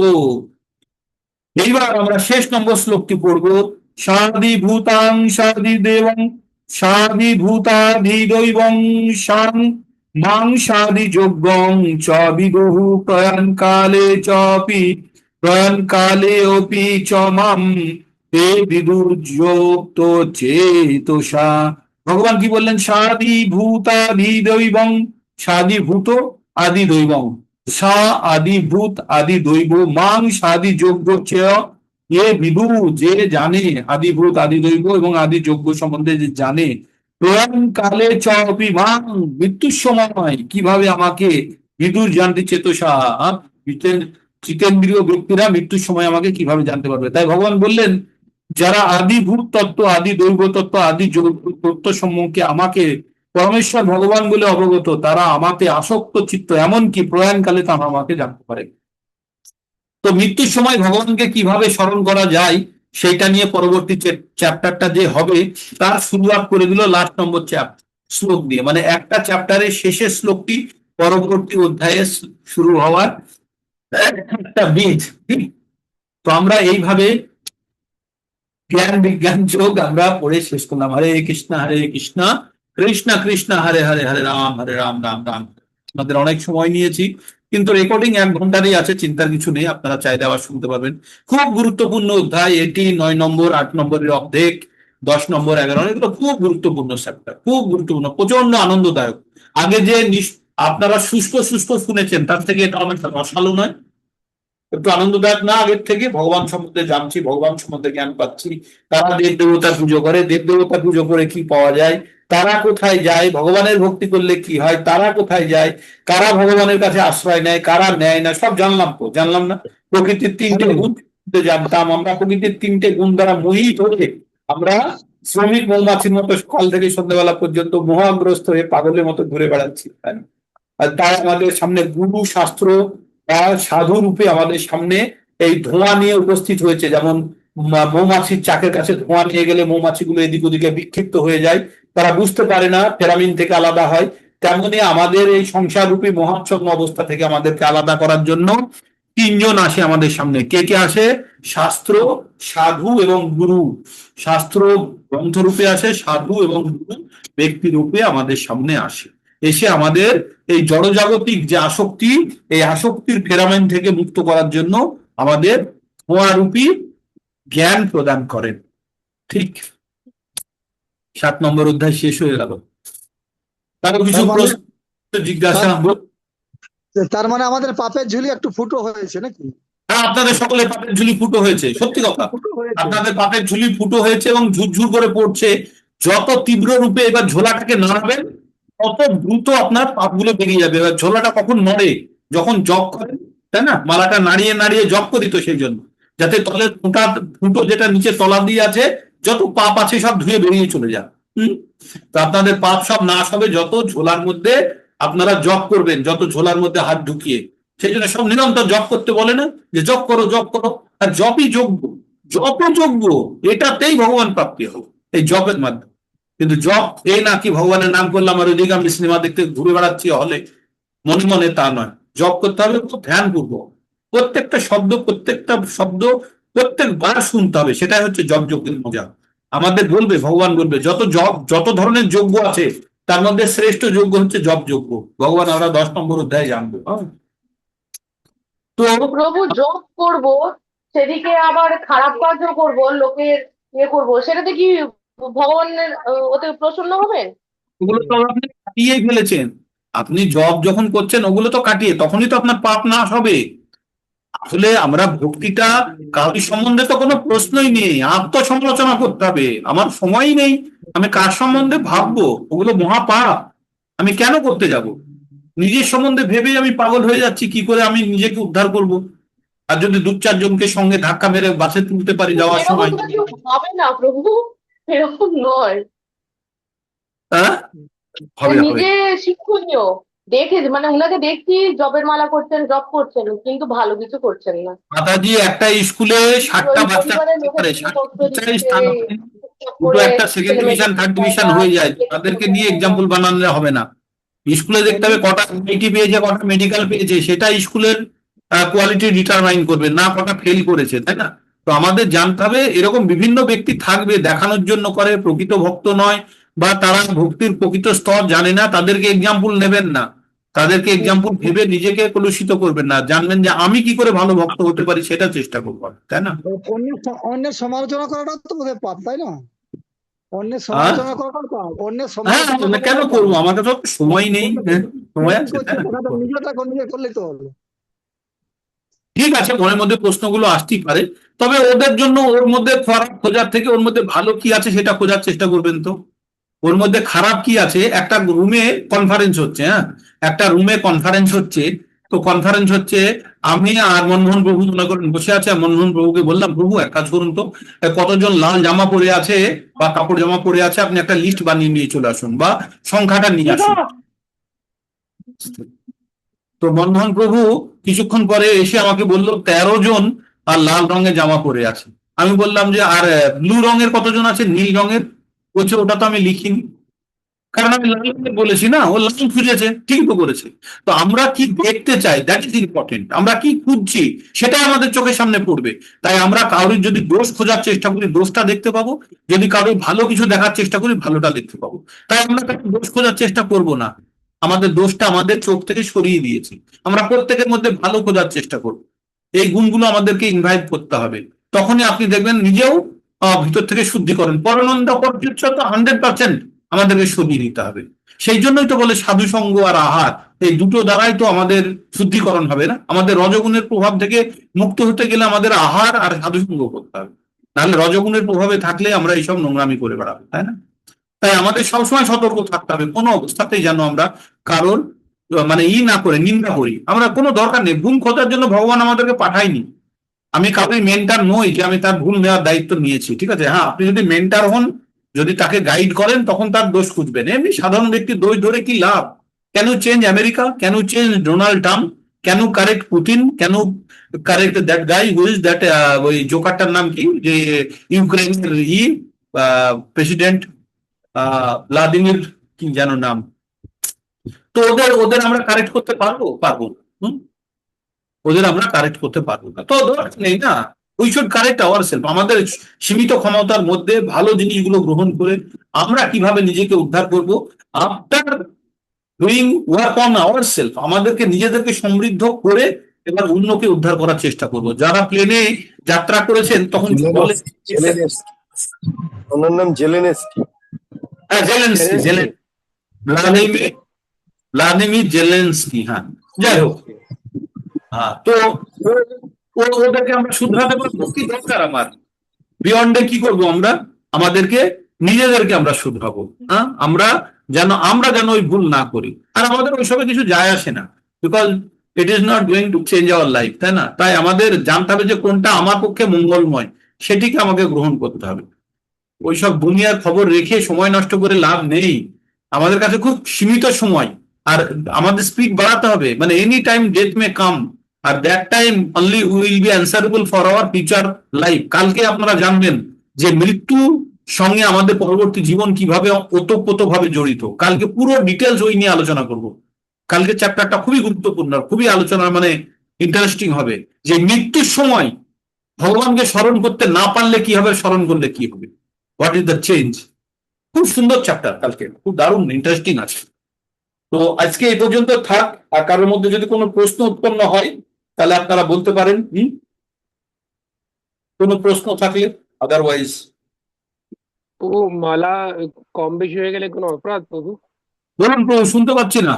এইবার আমরা শেষ নম্বর শ্লোকটি পড়ব। সাদি ভূতাং সাদি দেবং সাদি ভূতাধি দৈবং সাং মাং সাদি যোগ্যং চ বিদুঃ প্রয়াণ কালে চপি প্রয়াণ কালে অপি চ মাম তে বিদুর্যোক্ত চেতসা। ভগবান কি বললেন? সাদি ভূতাধি দৈবং, সাদি ভূত আদি দৈবং, সা আদি ভূত আদি দৈব মাং সাদি যজ্ঞ চেয় এ বিদু, যে জানে আদিভূত আদি দৈব এবং আদি যজ্ঞ সম্বন্ধে যে জানে, প্রয়াণ কালে চপি মাং, মৃত্যুর সময় কিভাবে আমাকে, বিদুর জানতে চেতসা, জিতেন্দ্রীয় ব্যক্তিরা মৃত্যুর সময় আমাকে কিভাবে জানতে পারবে। তাই ভগবান বললেন, যারা আদিভূত তত্ত্ব আদি দৈব তত্ত্ব আদি যজ্ঞ তত্ত্ব সম্মুখে আমাকে পরমেশ্বর ভগবান বলে অবগত, তারা আমাকে আসক্ত চিত্ত, এমনকি প্রয়াণকালে তারা আমাকে জানতে পারে। তো মৃত্যুর সময় ভগবানকে কিভাবে স্মরণ করা যায় সেইটা নিয়ে পরবর্তী চ্যাপ্টারটা যে হবে তার শুরুয়াত করে দিল লাস্ট নম্বর শ্লোক দিয়ে, মানে একটা চ্যাপ্টারের শেষের শ্লোকটি পরবর্তী অধ্যায়ে শুরু হওয়ার একটা বীজ। তো আমরা এইভাবে জ্ঞান বিজ্ঞান যোগ আমরা পড়ে শেষ করলাম। হরে কৃষ্ণ কৃষ্ণ কৃষ্ণ হরে হরে, হরে রাম রাম রাম। আমাদের অনেক সময় নিয়েছি, কিন্তু রেকর্ডিং 1 ঘন্টারই আছে, চিন্তার কিছু নেই, আপনারা চাইলে আবার শুনতে পারবেন। খুব গুরুত্বপূর্ণ অধ্যায় এটি, 9 নম্বর 8 নম্বরের অর্ধেক, 10 নম্বর 11, এগুলো খুব গুরুত্বপূর্ণ চ্যাপ্টার, খুব গুরুত্বপূর্ণ, প্রচন্ড আনন্দদায়ক। আগে যে আপনারা শুষ্ক শুষ্ক শুনেছেন, তার থেকে এটা অনেকটা রসালো নয়, একটু আনন্দদায়ক না? আগের থেকে ভগবান সম্বন্ধে জানছি, ভগবান সম্বন্ধে জ্ঞান পাচ্ছি, তারা দেব দেবতা পুজো করে, দেব দেবতা পুজো করে কি পাওয়া যায়, তারা কোথায় যায়, ভগবানের ভক্তি করলে কি হয়, তারা কোথায় যায়, কারা ভগবানের কাছে আশ্রয় নেয়, কারা নেয় না, সব জানলাম। তো জানলাম না প্রকৃতির 3টে গুণ জানতাম আমরা, প্রকৃতির 3টে গুণ দ্বারা মোহিত হয়ে আমরা শ্রমিক মৌমাছির মতো সকাল থেকে সন্ধ্যাবেলা পর্যন্ত মোহাগ্রস্ত হয়ে পাগলের মতো ঘুরে বেড়াচ্ছি। আর তাই আমাদের সামনে গুরু শাস্ত্র সাধু রূপে আমাদের সামনে এই ধোঁয়া নিয়ে উপস্থিত হয়েছে। যেমন মৌমাছির চাকের কাছে ধোঁয়া নিয়ে গেলে মৌমাছিগুলো এদিক ওদিকে বিক্ষিপ্ত হয়ে যায়, তারা বুঝতে পারে না, ফেরামিন থেকে আলাদা হয়। তেমনি আমাদের এই সংসার রূপী মহাচ্ছন্ন অবস্থা থেকে আমাদেরকে আলাদা করার জন্য 3জন আসে আমাদের সামনে। কে কে আসে? শাস্ত্র, সাধু এবং গুরু। শাস্ত্র গ্রন্থ রূপে আসে, সাধু এবং গুরু ব্যক্তি রূপে আমাদের সামনে আসে, এসে আমাদের এই জড়জাগতিক যে আসক্তি, এই আসক্তির ফেরামেন থেকে মুক্ত করার জন্য আমাদের ধোঁয়ারূপী জ্ঞান প্রদান করেন। ঠিক 7 নম্বর অধ্যায় শেষ হয়ে গেল। কারো কিছু প্রশ্ন জিজ্ঞাসা? তার মানে আমাদের পাপের ঝুলি একটু ফুটো হয়েছে নাকি? হ্যাঁ, আপনাদের সকলের পাপের ঝুলি ফুটো হয়েছে, সত্যি কথা। ফুটো হয়েছে। আপনাদের পাপের ঝুলি ফুটো হয়েছে এবং ঝুরঝুর করে পড়ছে। যত তীব্র রূপে এবার ঝোলাটাকে নাড়াবেন, তত দ্রুত আপনার পাপগুলো বেরিয়ে যাবে। এবার ঝোলাটা কখন নড়ে? যখন জপ করেন, তাই না? মালাটা নাড়িয়ে নাড়িয়ে জপ করি তো, সেই জন্য যাতে তলের ফুটো যেটা নিচে তলা দিয়ে আছে, যত পাপ আছে সব ধুয়ে বেরিয়ে চলে যান। তো আপনাদের পাপ সব নাশ হবে যত ঝোলার মধ্যে আপনারা জপ করবেন, যত ঝোলার মধ্যে হাত ঢুকিয়ে। সেই জন্য সব নিরন্তর জপ করতে বলে না, যে জপ করো জপ করো। আর জপই যোগ্য, জপও যোগ্য, এটাতেই ভগবান প্রাপ্তি হবে, এই জপের মাধ্যমে। কিন্তু জপ এই না কি ভগবানের নাম করলাম আর ওইদিকে আমি সিনেমা দেখতে ঘুরে বেড়াচ্ছি হলে, মনে মনে, তা নয়। জপ করতে হবে খুব ধ্যানপূর্বক, প্রত্যেকটা শব্দ প্রত্যেকবার শুনতে হবে, সেটাই হচ্ছে জপ যজ্ঞের মজা। আমাদের বলবে, ভগবান বলবে, যত ধরনের যজ্ঞ আছে তার মধ্যে শ্রেষ্ঠ যজ্ঞ হচ্ছে জপ যজ্ঞ। ভগবান আমরা 10 নম্বর অধ্যায়ে জানবো। তো প্রভু জব করব, সেদিকে আবার খারাপ কাজও করব, লোকের করব, সেটাতে কি ভগবানের ওতে প্রসন্ন হবেন? ওগুলো তো আপনি কাটিয়েই ফেলেছেন। আপনি জব যখন করছেন ওগুলো তো কাটিয়ে, তখনই তো আপনার পাপ নাশ হবে। আসলে আমরা ভক্তিটা কারোর সম্বন্ধে তো কোনো প্রশ্নই নেই, আত্মসমালোচনা করতে হবে। আমার সময়ই নেই, আমি কার সম্বন্ধে ভাববো? ওগুলো মহাপাপ, আমি কেন করতে যাব? নিজের সম্বন্ধে ভেবেই আমি পাগল হয়ে যাচ্ছি, কি করে আমি নিজেকে উদ্ধার করব? আর যদি 2-4 জনকে সঙ্গে ধাক্কা মেরে বাসে তুলতে পারি যাওয়ার এরকম সময়, তো কেউ হবে না প্রভু, এরকম নয়। হ্যাঁ হবে হবে। নিজে শিক্ষণীয় দেখে, মানে উনাকে দেখছি জবের মালা করছেন, জব করছেন, কিন্তু ভালো কিছু করছেন না। মাতাজি, একটা স্কুলে 60টা ওই বাচ্চা পরিবারের থাকতে লোকের পারে, জন্য 60 কষ্ট বাচ্চারই দিচ্ছে, স্থান হবে। দুটো করে একটা সেকেন্ড ছেলে ডিভিশন থার্ড ডিভিশন হয়ে যায়, তাদেরকে নিয়ে এক্সাম্পল বানালে হবে না। স্কুলে দেখতে হবে কটা আইটি পেয়েছে, কটা মেডিকেল পেয়েছে, সেটা স্কুলের কোয়ালিটি ডিটারমাইন করবে, না কটা ফেল করেছে, তাই না? তো আমাদের জানতে হবে এরকম বিভিন্ন ব্যক্তি থাকবে, দেখানোর জন্য করে, প্রকৃত ভক্ত নয়, বা তারা ভক্তির প্রকৃত স্তর জানে না, তাদেরকে এক্সাম্পল নেবেন না। তাদেরকে এক্সাম্পল ভেবে নিজেকে কলুষিত করবেন না, জানবেন যে আমি কি করে ভালো ভক্ত হতে পারি সেটা চেষ্টা করবো, তাই না? অন্যের সমালোচনা করাটা তো বোধহয় পাপ, তাই না? অন্যের হ্যাঁ সমালোচনা করার কাজ, অন্যের হ্যাঁ সমালোচনা না, কেন করার কাজ। করবো? আমাকে তো সময় নেই। হ্যাঁ, সময় কি আছে, তাই করছে না? সেটা তো নিজেটা নিজে করলেই তো হলো। ঠিক আছে, মনের মধ্যে প্রশ্নগুলো আসতেই পারে, তবে ওদের জন্য ওর মধ্যে খারাপ খোঁজার থেকে ওর মধ্যে ভালো কি আছে সেটা খোঁজার চেষ্টা করবেন তো। ওর মধ্যে খারাপ কি আছে? একটা রুমে কনফারেন্স হচ্ছে, হ্যাঁ, একটা রুমে কনফারেন্স হচ্ছে। তো কনফারেন্স হচ্ছে, আমি আর মনমোহন প্রভু মনে করেন বসে আছে, আর মনমোহন প্রভুকে বললাম, প্রভু এক কাজ করুন তো, কতজন লাল জামা পরে আছে বা কাপড় জামা পরে আছে আপনি একটা লিস্ট বানিয়ে নিয়ে চলে আসুন বা সংখ্যাটা নিয়ে আসুন। তো মনমোহন প্রভু কিছুক্ষণ পরে এসে আমাকে বলল 13 জন আর লাল রঙের জামা পরে আছে। আমি বললাম যে আর ব্লু রঙের কতজন আছে, নীল রঙের? বলছে ওটা তো আমি লিখিনি। কারণ আমি লাল রঙের বলেছি না, ও লাল খুঁজেছে, ঠিক তো করেছে। তো আমরা কি দেখতে চাই, দ্যাট ইজ ইম্পর্টেন্ট। আমরা কি খুঁজছি সেটাই আমাদের চোখের সামনে পড়বে। তাই আমরা কারোর যদি দোষ খোঁজার চেষ্টা করি দোষটা দেখতে পাবো, যদি কারোর ভালো কিছু দেখার চেষ্টা করি ভালোটা দেখতে পাবো। তাই আমরা কারোর দোষ খোঁজার চেষ্টা করব না, আমাদের দোষটা আমাদের চোখ থেকে সরিয়ে দিয়েছি। আমরা প্রত্যেকের মধ্যে ভালো খোঁজার চেষ্টা করব। এই গুণগুলো আমাদেরকে ইনভাইট করতে হবে। তখনই আপনি দেখবেন নিজেও ভিতর থেকে শুদ্ধিকরণ, পরনন্দা পরচর্চা 100% আমাদেরকে সরিয়ে দিতে হবে। সেই জন্যই তো বলে সাধু সঙ্গ আর আহার, এই দুটো দ্বারাই তো আমাদের শুদ্ধিকরণ হবে। না, আমাদের রজগুণের প্রভাব থেকে মুক্ত হতে গেলে আমাদের আহার আর সাধু সঙ্গ করতে হবে, নাহলে রজগুণের প্রভাবে থাকলে আমরা এইসব নোংরামি করে বেড়াবো, তাই না? তাই আমাদের সবসময় সতর্ক থাকতে হবে, কোনো অবস্থাতেই যেন আমরা কারোর মানে না করে নিন্দা করি। আমরা কোনো দরকার নেই, ভুল খোঁজার জন্য ভগবান আমাদেরকে পাঠায়নি। আমি কাউকে মেন্টার নই যে আমি তার ভুল নেওয়ার দায়িত্ব নিয়েছি, ঠিক আছে? হ্যাঁ, আপনি যদি মেন্টার হন, যদি তাকে গাইড করেন, তখন তার দোষ খুঁজবেন। এমনি সাধারণ ব্যক্তির দোষ ধরে কি লাভ? Can you change America? Can you change Donald Trump? Can you correct Putin? Can you correct that guy who is that, ওই জোকারটার নাম কি, যে ইউক্রেনের প্রেসিডেন্ট, ভ্লাদিমির কি যেন নাম? তো ওদের ওদের আমরা কারেক্ট করতে পারবো? পারবো না। হুম? ওদের আমরা কারেক্ট করতে পারবো না, তো দরকার নেই না। We should correct our self. আমাদের সীমিত ক্ষমতার মধ্যে ভালো জিনিসগুলো গ্রহণ করে আমরা কিভাবে নিজেকে উদ্ধার করব, after doing work on our self, আমাদেরকে নিজেদেরকে সমৃদ্ধ করে এবার অন্যকে উদ্ধার করার চেষ্টা করব। যারা প্লেনে যাত্রা করেছেন তখন বলে, জেলেনস্কি ওনার নাম জেলেনস্কি। হ্যাঁ জেলেনস্কি, ভ্লাদিমির ভ্লাদিমির জেলেনস্কি, হ্যাঁ। যাই হোক, হ্যাঁ, তো ওদেরকে আমরা শুধরাতে পারবো কি? দরকার আমার বিয়ন্ডে কি করব আমরা? আমাদেরকে নিজেদেরকে আমরা শুধরাবো। হ্যাঁ, আমরা যেন ওই ভুল না করি। আর আমাদের ওইসবে কিছু যায় আসে না, because it is not going to change our life, তাই না? তাই আমাদের জানতে হবে যে কোনটা আমার পক্ষে মঙ্গলময়, সেটিকে আমাকে গ্রহণ করতে হবে। ওইসব দুনিয়ার খবর রেখে সময় নষ্ট করে লাভ নেই। আমাদের কাছে খুব সীমিত সময়, আর আমাদের স্পিড বাড়াতে হবে। মানে any time death may come, আর that time only will be answerable for our future life. কালকে আপনারা জানবেন যে মৃত্যু সঙ্গে আমাদের পরবর্তী জীবন কিভাবে ওতপ্রোতভাবে জড়িত। কালকে পুরো ডিটেলস ওই নিয়ে আলোচনা করব। কালকে চ্যাপ্টারটা খুবই গুরুত্বপূর্ণ, খুবই আলোচনা মানে ইন্টারেস্টিং হবে, যে মৃত্যুর সময় ভগবানকে স্মরণ করতে না পারলে কি হবে, স্মরণ করলে কি হবে, হোয়াট ইজ দ্য চেঞ্জ। খুব সুন্দর চ্যাপ্টার, কালকে খুব দারুণ ইন্টারেস্টিং আছে। তো আজকে এই পর্যন্ত থাক। আর কারোর মধ্যে যদি কোনো প্রশ্ন উৎপন্ন হয় তাহলে আপনারা বলতে পারেন। কোনো প্রশ্ন থাকলে, আদারওয়াইজ প্রভু মালা কম বেশি হয়ে গেলে কোনো অপরাধ প্রভু? বলুন প্রভু, শুনতে পাচ্ছি না।